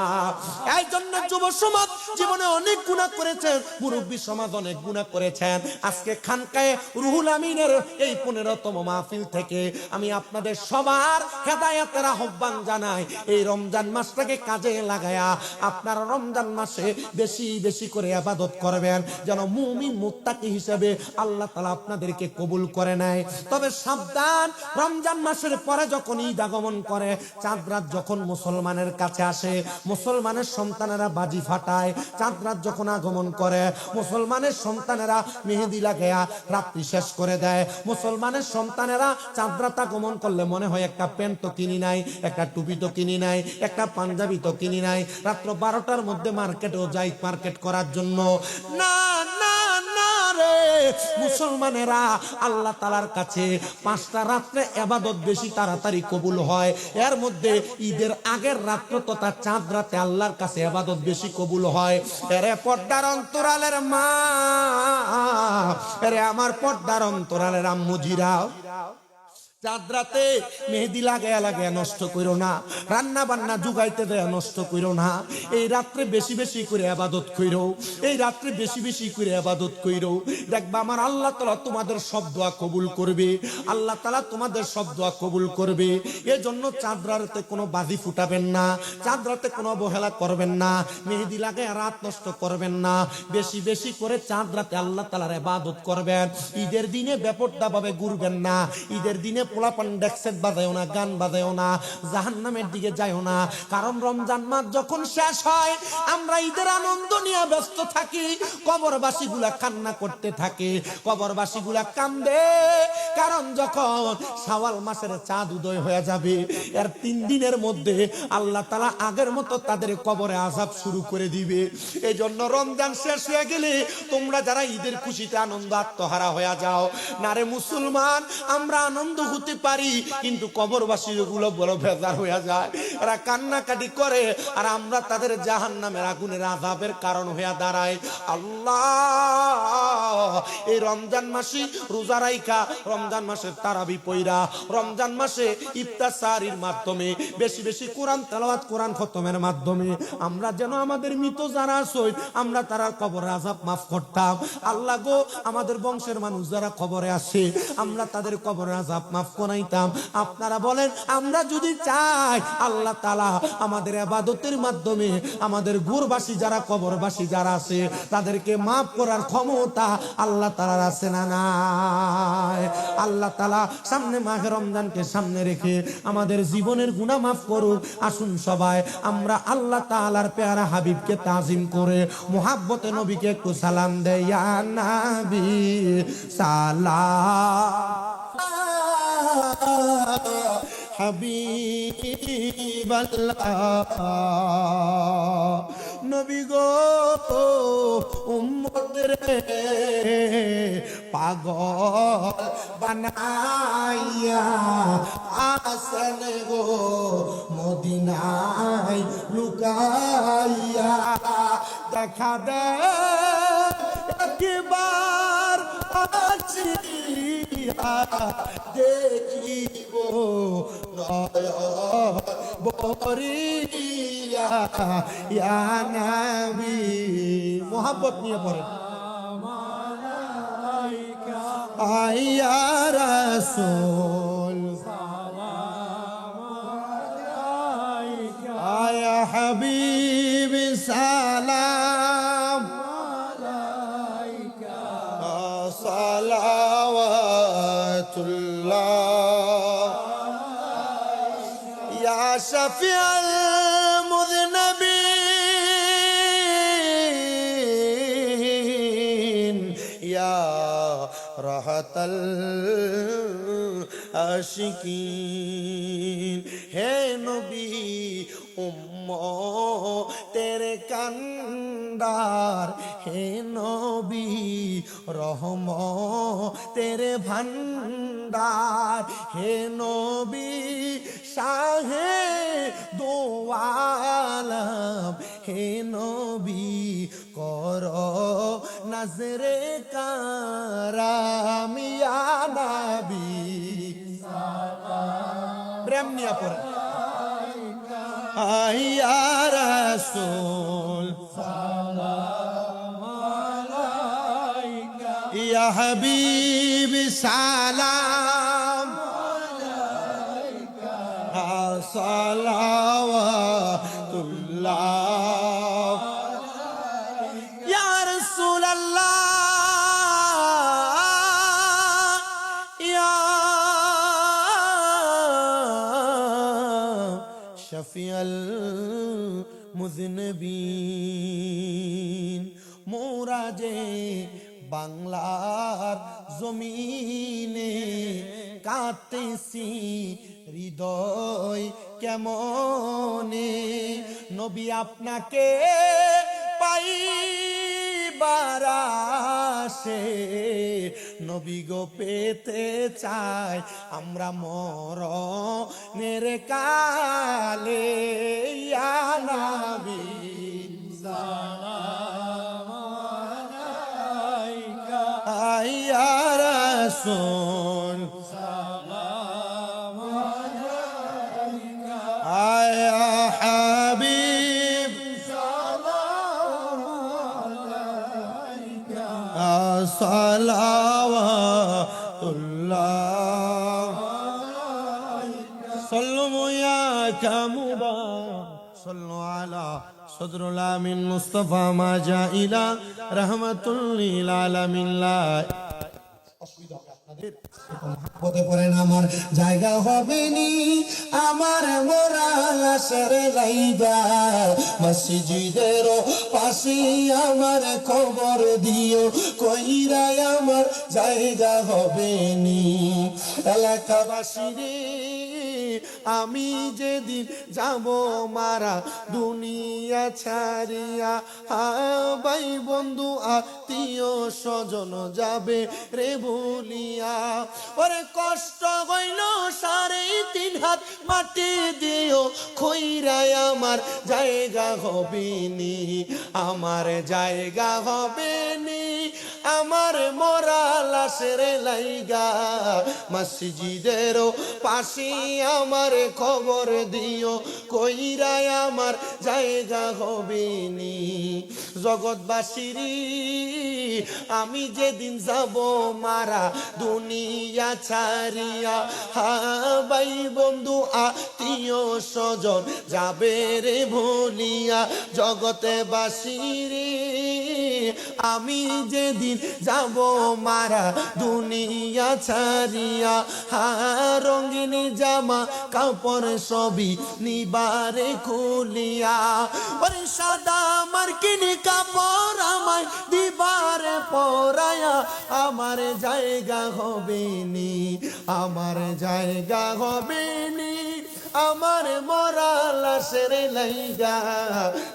এই জন্য যুব সমাজ জীবনে অনেক গুনাহ করেছেন, মুরব্বী সমাজ অনেক গুনাহ করেছেন। আজকে খানকায়ে রুহুল আমিনের এই 15তম মাহফিল থেকে আমি আপনাদের সবার হেদায়েতের আহ্বান জানাই। এই রমজান মাসটাকে কাজে লাগায়া আপনারা রমজান মাসে বেশি বেশি করে ইবাদত করবেন, যেন মুমিন মুত্তাকি হিসেবে আল্লাহ তাআলা আপনাদেরকে কবুল করে নেয়। তবে সাবধান, রমজান মাসের পরে যখন ঈদ আগমন করে, চাঁদ রাত যখন মুসলমানের কাছে আসে, মুসলমানের সন্তানেরা বাজি ফাটায়। চাঁদ রাত যখন আগমন করে, মুসলমানের সন্তানেরা মেহেদি লাগায়া রাত্রি শেষ করে দেয়। মুসলমানের সন্তানেরা চাঁদ রাত আগমন করলে মনে হয় একটা প্যান্ট তো কিনি নাই, একটা টুপি তো কিনি নাই, একটা পাঞ্জাবি তো কিনি নাই, রাত্র 12টার মধ্যে মার্কেটেও যাই মার্কেট করার জন্য। না না না রে, মুসলমানেরা আল্লাহ তাআলার কাছে 5টা রাত্রে ইবাদত বেশি তাড়াতাড়ি কবুল হয়। এর মধ্যে ঈদের আগের রাত্র তথা চাঁদ রাতে আল্লাহর কাছে ইবাদত বেশি কবুল হয়। এরে পর্দার অন্তরালের মা, এরে আমার পর্দার অন্তরালের আম্মুজিরা, চাঁদ রাতে মেহেদি লাগায়া লাগায়া নষ্ট করো না, রান্না বান্না জুগাইতে দেয়া নষ্ট করো না। এই রাত্রে বেশি বেশি করে ইবাদত কইরো, এই রাত্রে বেশি বেশি করে ইবাদত কইরো। দেখবা আমার আল্লাহ তাআলা তোমাদের সব দোয়া কবুল করবে, আল্লাহ তাআলা তোমাদের সব দোয়া কবুল করবে। এজন্য চাঁদ রাতে কোনো বাজি ফুটাবেন না, চাঁদ রাতে কোনো অবহেলা করবেন না, মেহেদি লাগায়া রাত নষ্ট করবেন না। বেশি বেশি করে চাঁদ রাতে আল্লাহ তাআলার ইবাদত করবেন। ঈদের দিনে বেপরোয়া ভাবে ঘুরবেন না, ঈদের দিনে পোলাপান ডেক্সেট বাজায়ও না, গান বাজায়ও না, জাহান্নামের দিকে যায়ও না। কারণ রমজান মাস যখন শেষ হয়, আমরা ঈদের আনন্দ নিয়ে ব্যস্ত থাকি, কবরবাসী গুলা কান্না করতে থাকে, কবরবাসী গুলা কান্দে। কারণ যখন শাওয়াল মাসের চাঁদ উদয় হয়ে যাবে, এর 3 দিনের মধ্যে আল্লাহ তাআলা আগের মতো তাদের কবরে আযাব শুরু করে দিবে। এই জন্য রমজান শেষ হয়ে গেলে তোমরা যারা ঈদের খুশিতে আনন্দ আত্মহারা হয়ে যাও না রে মুসলমান, আমরা আনন্দ হতে পারি, কিন্তু কবরবাসী গুলো বড় বেজার হয়ে যায়, এরা কান্নাকাটি করে, আর আমরা তাদের জাহান্নামের আগুনের আযাবের কারণ হয়ে দাঁড়ায়। আল্লাহ এই রমজান মাসে রোজা রাইখা, রমজান মাসে তারাবি পয়রা, রমজান মাসে ইফতার সাহরির মাধ্যমে বেশি বেশি কোরআন তেলাওয়াত, কোরআন খতমের মাধ্যমে আমরা যেন আমাদের মৃত যারা আছে আমরা তারা কবরের আযাব মাফ করতাম। আল্লাহ গো, আমাদের বংশের মানুষ যারা কবরে আছে আমরা তাদের কবরের আযাব মাফ করাইতাম। আপনারা বলেন, আমরা যদি চাই আল্লাহ তাআলা আমাদের ইবাদতের মাধ্যমে আমাদের গুরবাসী যারা, কবরবাসী যারা আছে তাদেরকে মাফ করার ক্ষমতা আল্লাহ তাআলার আছে না নাই? আল্লাহ তাআলা সামনে মাহে রমজানকে সামনে রেখে আমাদের জীবনের গুনাহ মাফ করুক। আসুন সবাই আমরা আল্লাহ তাআলার পেয়ারা হাবিবকে তাজিম করে মুহাব্বতে নবীকে একটু সালাম দেই। ইয়া নবী সালাম হাবিবাল্লাহ, নবী গো উম্মতের পাগল বানাইয়া আসেন গো মদিনায় লুকাইয়া। দেখা দে একবার আসিয়া দেখিব নয়ন ভরিয়া। ইয়া নবী, মোহাব্বত নিয়ে পড়েন। আয়া রাসূল আয়া হাবিব সালাম সালাওয়াতুল্লাহ ইয়া শাফিআল মুযনিবিন ইয়া রাহাতাল আশিকিন। হে নবী উম্মতের কান্ডার, হে নবী রহমতের ভান্ডার, হে নবী শাহে দো আলম, হে নবী কর নজরে কারাম। ইয়া নবী প্রেম নিয়ে পড়ে। ইয়া রাসূল ইয়া হাবিব সালাম সালাওয়াতুল্লাহ ইয়া রাসূলুল্লাহ ইয়া শাফিয়াল মুযনিবিন মোরা যে বাংলার জমিনে কাঁদতেছি হৃদয় কেমনে নবী আপনাকে পাইবার আশে নবী গো পেতে চাই আমরা মরণের কালে ইয়া নবী সালাম আলাইকা ইয়া রাসূল সালাম আলাইকা ইয়া হাবিব সালাম আলাইকা সালাওয়াতুল্লাহ সাল্লু ইয়া কামুবা সাল্লু আলা সদরুল আমিন মুস্তাফা মা জাইলা রাহমাতুল লিল আলামিন লা অসুবিধা হবে আপনাদের মহব্বতে পড়েন আমার জায়গা হবে নি আমার মোরা লাশের জায়গা মসজিদের পাশে আমার খবর দিও কইরা আমার জায়গা হবে নি এলাকাবাসী রে আমি যেদিন যাব মারা দুনিয়া ছাড়িয়া ভাই বন্ধু আত্মীয় স্বজন যাবে রে ভুলিয়া ওরে কষ্ট হইল 3.5 হাত মাটি দিও খইরাই আমার জায়গা হবে নি আমার জায়গা হবে নি আমার মোরা লাশের লাইগা মসজিদের পাশে আমার খবর দিও কইরাই আমার জায়গা হবে নি জগৎবাসীর আমি যেদিন যাব মারা দুনিয়া ছাড়িয়া ভাই বন্ধু আত্মীয় স্বজন যাবে রে ভুলিয়া জগতে বাসীর আমি যেদিন যাব মারা দুনিয়া ছাড়িয়া রঙিন জামা কাপড় সবই নিবারে খুলিয়া ওরে সাদা মার্কিন কাপড় আমায় দিবারে পরায়া আমার জায়গা হবে নি আমার জায়গা হবে নি আমার মোরা লাশের লাইগা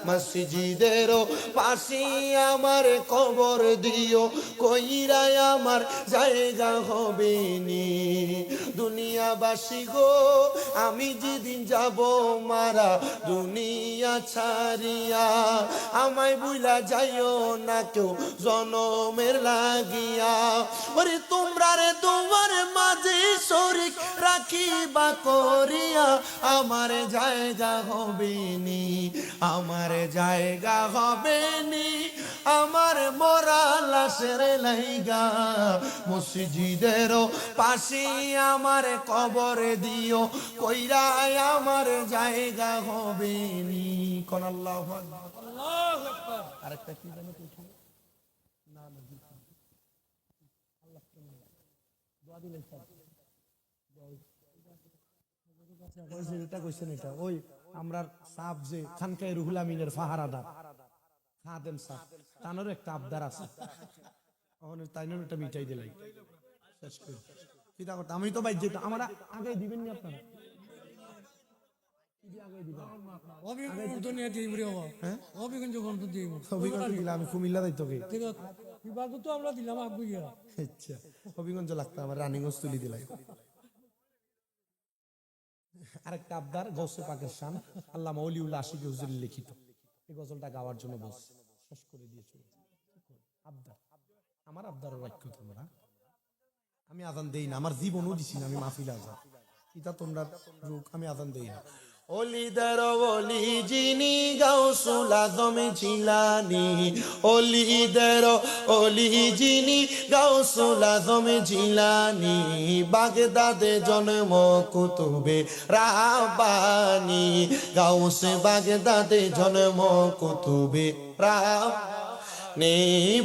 মসজিদের পাশে আমার কবর দিও কইরাই আমার জায়গা হবে নি দুনিয়াবাসী গো আমি যেদিন যাব মারা দুনিয়া ছাড়িয়া আমায় বুইলা যাইও না কেউ জনমের লাগিয়া ওরে তোমরা রে তোমার মাঝে শরীক রাখিবা করিয়া আমার জায়গা হবে নি আমার জায়গা হবে নি আমার মোরা লাশের লাইগা মসজিদের পাশে আমার কবর দিও কইরাই আমার জায়গা হবে নি কোন আল্লাহু আকবার আল্লাহু আকবার আরেকটা কি জানো কিছু না না আল্লাহ দোয়া দিলেন এটা ওই আমরা সাপ যে খানকায় রুহুল আমিনের ফাহারাদার খাদেম সাপ তানোর একটা আবদার আছে তাইনোর একটা মিটাই দিলাই শেষ করি চিন্তা করতে আমি তো ভাই যেত আমরা আগে দিবেন নি আপনারা আমি কুমিল্লা দায়িত্ব আচ্ছা হবিগঞ্জ লাগতো আমার রানিগঞ্জ তুলি দিলাই আরেকটা আবদার গৌসে পাকের শান আল্লামা ওলিউল্লাহ আশিক হুজুর লিখিত এই গজলটা গাওয়ার জন্য বস শেষ করে দিয়েছি আবদার আমার আবদার রাখো তোমরা আমি আজান দেই না আমার জীবনও দিছি না আমি মাহফিল আজান এটা তোমরা রূপ আমি আজান দেই না অলিদের অলি যিনি গাউসুল আজম জিলানী, অলিদের অলি যিনি গাউসুল আজম জিলানী, বাগদাদে জন্ম কুতুবে রাব্বানী, গাউসে বাগদাদে জন্ম কুতুবে রাব্বানী।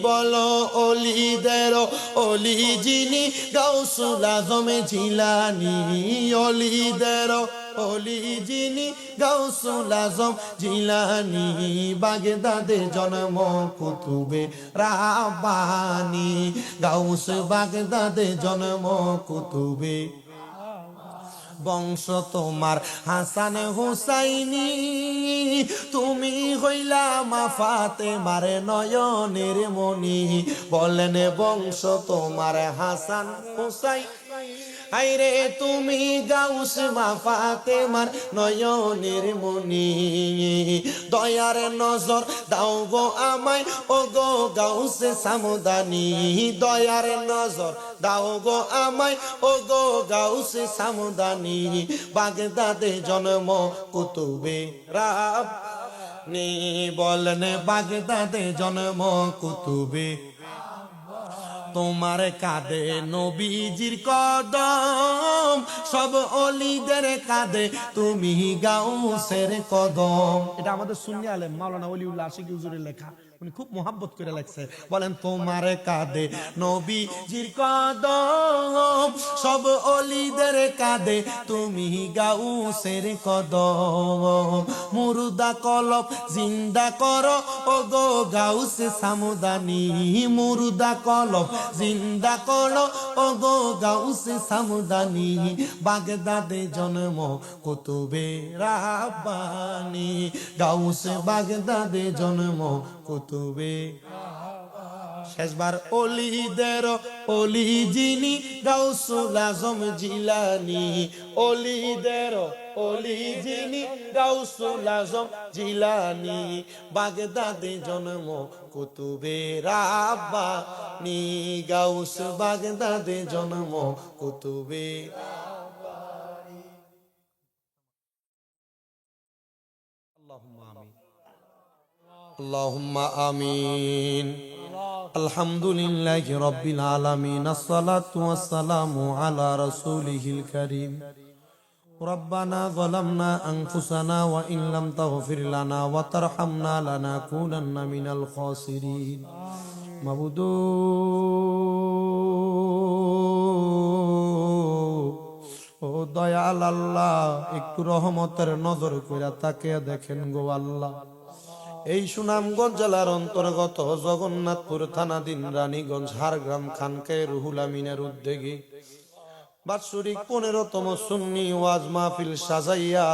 বলো অলিদের অলি যিনি গাউসুল আজম জিলানী, অলিদের অলি যিনি গাউসুল আজম জিলানী, বাগদাদে জন্ম কুতুবে রাব্বানী, গাউস বাগদাদে জন্ম কুতুবে। বংশ তোমার হাসান হুসাইনি, তুমি হইলা মা ফাতেমার নয়নের মনি। বলেন বংশ তোমার হাসান হুসাইন, আইরে তুমি গাউস মা ফাতেমার নয়নের মনি। দয়ার নজর দাও গো আমায় ও গো গাউসে সামদানি, দয়ার নজর দাও গো আমায় ও গো গাউসে সামদানি, বাগদাদে জন্ম কুতুবে রাব্বানী। বলেন বাগদাদে জন্ম কুতুবে। তোমার কাঁধে নবীজির কদম, সব অলিদের কাঁধে তুমি গাউসের কদম। এটা আমাদের সুন্নি আলেম মাওলানা ওলিউল্লাহ আশিকি হুজুরের লেখা, উনি খুব মোহাব্বত করে লেখছে। বলেন তোমার কাঁধে নবীজির কদম, সব অলিদের কাঁধে তুমি গাউসের কদম। মুর্দা কলব জিন্দা করো ও গো গাউসে সামদানি, মুর্দা কলব জিন্দা করো ও গো গাউসে সামদানি, বাগদাদে জন্ম কুতুবে রাব্বানী, গাউসে বাগদাদে জন্ম কুতুবে। শেষবার অলিদের অলি যিনি গাউসুল আজম জিলানী, অলিদের অলি যিনি গাউসুল আজম জিলানী, বাগদাদে জন্ম কুতুবে রাব্বানী, গাউস বাগদাদে জন্ম কুতুবে। আল্লাহুম্মা আমিন। আলহামদুলিল্লাহি রাব্বিল আলামিন, আসসালাতু ওয়াসসালামু আলা রাসূলিহিল কারীম। রব্বানা যালামনা আনফুসানা ওয়া ইন লাম তাগফির লানা ওয়া তারহামনা লানাকুনান্না মিনাল খাসিরিন। মাবুদু ও দয়াল আল্লাহ, একটু রহমতের নজর কইরা তাকিয়ে দেখেন গো আল্লাহ। এই সুনামগঞ্জ জেলার অন্তর্গত জগন্নাথপুর থানাধীন রানীগঞ্জ হারগ্রাম খানকে রুহুল আমিনের উদ্যোগে বাৎসরিক 15তম সুন্নি ওয়াজ মাহফিল সাজাইয়া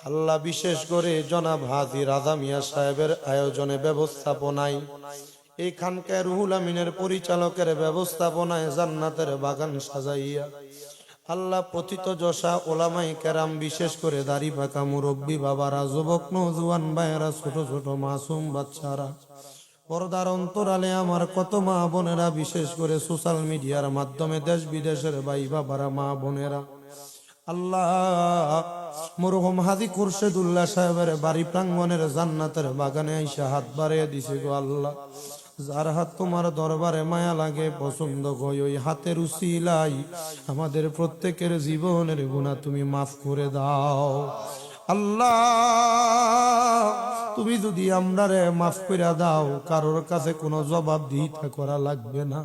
আল্লাহ বিশেষ করে জনাব হাজী রাজা মিয়া সাহেবের আয়োজনে ব্যবস্থাপনায়, এই খানকে রুহুল আমিনের পরিচালকের ব্যবস্থাপনায় জান্নাতের বাগান সাজাইয়া আল্লাহ পতিত যশা ওলামাই কেরাম, বিশেষ করে দাড়ি পাকা মুরব্বী বাবারা, যুবক নওজোয়ান ভাইয়েরা, ছোট ছোট মাসুম বাচ্চারা, পর্দার অন্তরালে আমার কত মা বোনেরা, বিশেষ করে সোশ্যাল মিডিয়ার মাধ্যমে দেশ বিদেশের ভাই বাবারা, মা বোনেরা, আল্লাহ মরহুম হাজী খুরশেদুল্লাহ সাহেবের বাড়ি প্রাঙ্গণের জান্নাতের বাগানে আইসা হাত বাড়িয়ে দিছে গো আল্লাহ। যার হাত তোমার দরবারে মায়া লাগে, পছন্দ হয়, ওই হাতের উসিলাই আমাদের প্রত্যেকের জীবনের গুনাহ তুমি মাফ করে দাও আল্লাহ। তুমি যদি আমরারে মাফ করে দাও, কারোর কাছে কোনো জবাব দিতে করা লাগবে না।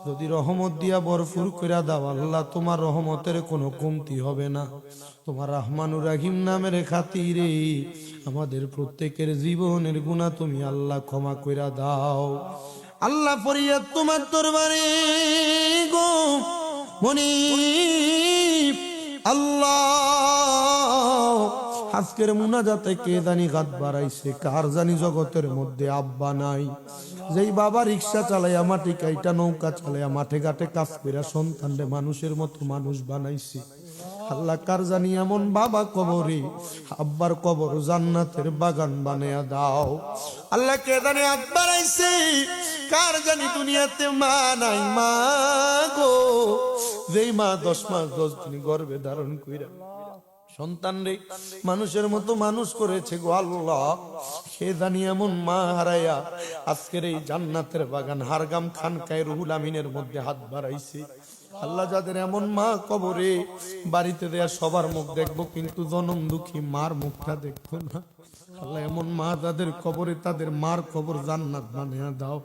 যদি রহমত দিয়া ভরপুর করে দাও আল্লাহ, তোমার রহমতের কোনো কমতি হবে না। তোমার রহমানুর রাহিম নামের খাতিরে আমাদের প্রত্যেকের জীবনের গুনাহ তুমি আল্লাহ ক্ষমা করে দাও আল্লাহ। ফরিয়াদ তোমার দরবারে গো মুনিব আল্লাহ। আজকের মুনাজাতে কে জানি গাত বাড়াইছে, কার জানি জগতের মধ্যে আব্বা নাই, যেই বাবা রিক্সা চালাইয়া মাটি কাইটা নৌকা চালাইয়া মাঠে ঘাটে কাজ কইরা সন্তানরে মানুষের মতো মানুষ বানাইছে। আল্লাহ কার জানি এমন বাবা কবরে, আব্বার কবর জান্নাতের বাগান বানায়া দাও আল্লাহ। কে জানি হাত বাড়াইছে, কার জানি দুনিয়াতে মা নাই, মা গো, যেই মা 10 মাস 10 দিন গর্ভে ধারণ কইরা সন্তান রে মানুষের মতো মানুষ করেছে গো আল্লাহ, সে জানি এমন মা হারাইয়া আজকের এই জান্নাতের বাগান হারগাম খানকায় রুহুল আমিনের মধ্যে হাত বাড়াইছে। আল্লাহ যাদের এমন মা কবরে, বাড়িতে দেয়া সবার মুখ দেখবো কিন্তু জনম দুঃখী মার মুখটা দেখবো না। আল্লাহ এমন মা যাদের কবরে, তাদের মার কবর জান্নাত বানিয়ে দাও।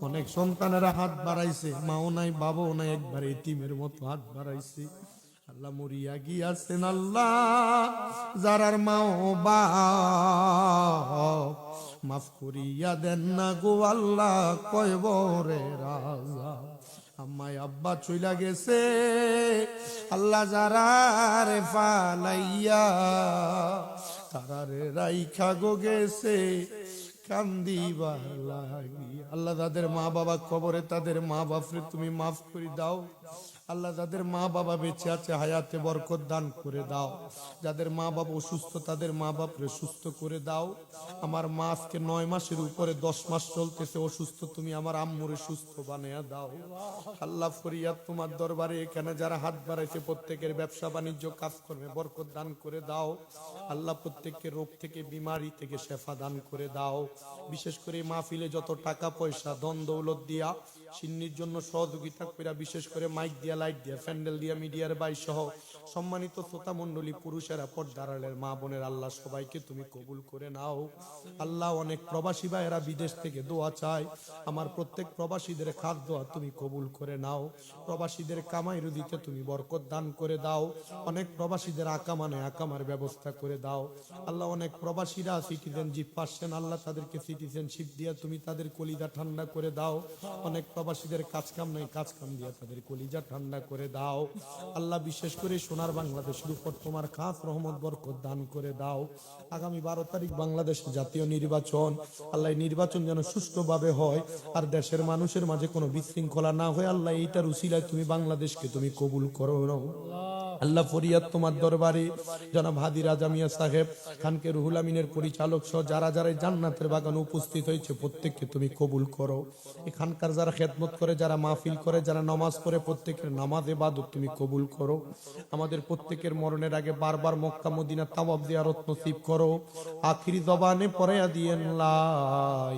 অনেক সন্তানেরা হাত বাড়াইছে, মাও নাই বাবাও নাই, একবার এতিমের মতো হাত বাড়াইছে। আল্লাহ মরিয়া গিয়াছেন আল্লাহ, যারার মাও বাপ মাফ করিয়া দেন না গো আল্লাহ, কয়বরে রাজা। আম্মাই আব্বা চইলা গেছে আল্লাহ, যারারে ফালাইয়া তারারে রাইখা গো গেছে কান্দিবার লাগি। আল্লাহ যাদের মা বাবা কবরে, তাদের মা বাপরে তুমি মাফ করে দাও। আল্লাহ যাদের মা বাবা বেঁচে আছে হায়াতে বরকত দান করে দাও। যাদের মা বাবা অসুস্থ, তাদের মা বাপরে সুস্থ করে দাও। আমার মা আজকে 9 মাসের উপরে 10 মাস চলতেছে অসুস্থ, তুমি আমার আম্মুরে সুস্থ বানিয়ে দাও। আল্লাহ ফরিয়াদ তোমার দরবারে, এখানে যারা হাত বাড়াইছে প্রত্যেকের ব্যবসা বাণিজ্য কাজ করবে বরকত দান করে দাও। আল্লাহ প্রত্যেককে রোগ থেকে, বিমারি থেকে শেফা দান করে দাও। বিশেষ করে মাহফিলে যত টাকা পয়সা ধন দৌলত দিয়া সিন্নির জন্য সহযোগিতা কইরা, বিশেষ করে মাইক দিয়া, লাইট দিয়া, প্যান্ডেল দিয়া, মিডিয়ার বাই সহ সম্মানিত শ্রোতা মণ্ডলী, পুরুষেরা, পর্দার আড়ালের মা বোনের, আল্লাহ সবাইকে তুমি কবুল করে নাও। আল্লাহ অনেক প্রবাসী ভাইয়েরা বিদেশ থেকে দোয়া চায়, আমার প্রত্যেক প্রবাসীদের খাদ দোয়া তুমি কবুল করে নাও। প্রবাসীদের কামাই রুজিতে তুমি বরকত দান করে দাও। অনেক প্রবাসীদের আকামানে আকামার ব্যবস্থা করে দাও। আল্লাহ অনেক প্রবাসীরা সিটিজেনশিপ পাচ্ছেন, আল্লাহ তাদেরকে সিটিজেনশিপ দিয়া তুমি তাদের কলিজা ঠান্ডা করে দাও। অনেক প্রবাসীদের কাজ কাম নাই, কাজ কাম দিয়া তাদের কলিজা ঠান্ডা করে দাও। আল্লাহ বিশেষ করে সোনার বাংলাদেশের উপর তোমার খাস রহমত বরকত দান করে দাও। আগামী 12 তারিখ বাংলাদেশে জাতীয় নির্বাচন, আল্লাহ নির্বাচন যেন সুষ্ঠুভাবে হয় আর দেশের মানুষের মাঝে কোনো বিশৃঙ্খলা না হয়। আল্লাহ এইটার উসিলায় তুমি বাংলাদেশকে তুমি কবুল করো। আল্লাহ ফরিয়াদ তোমার দরবারে, জনাব হাদি রাজা মিয়া সাহেব, খানকে রুহুল আমিনের পরিচালক সহ যারা যারা জান্নাতের বাগানে উপস্থিত হয়েছে প্রত্যেককে তুমি কবুল করো। এখানকার যারা খেদমত করে, যারা মাহফিল করে, যারা নামাজ পড়ে, প্রত্যেকের নামাজ ইবাদত তুমি কবুল করো। আমাদের প্রত্যেকের মরণের আগে বারবার মক্কা মদিনা তাওয়াব জিয়ারত নসিব করো। আখিরি জবানে পড়াইয়া দিয়েন লা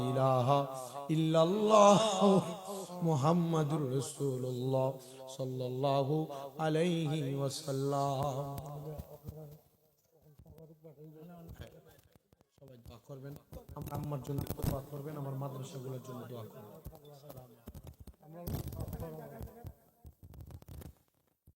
ইলাহা ইল্লাল্লাহ মুহাম্মাদুর রাসূলুল্লাহ সাল্লাল্লাহু আলাইহি ওয়াসাল্লাম। সবাই দোয়া করবেন, আমার আম্মার জন্য দোয়া করবেন, আমার মাদ্রাসাগুলোর জন্য দোয়া করবেন।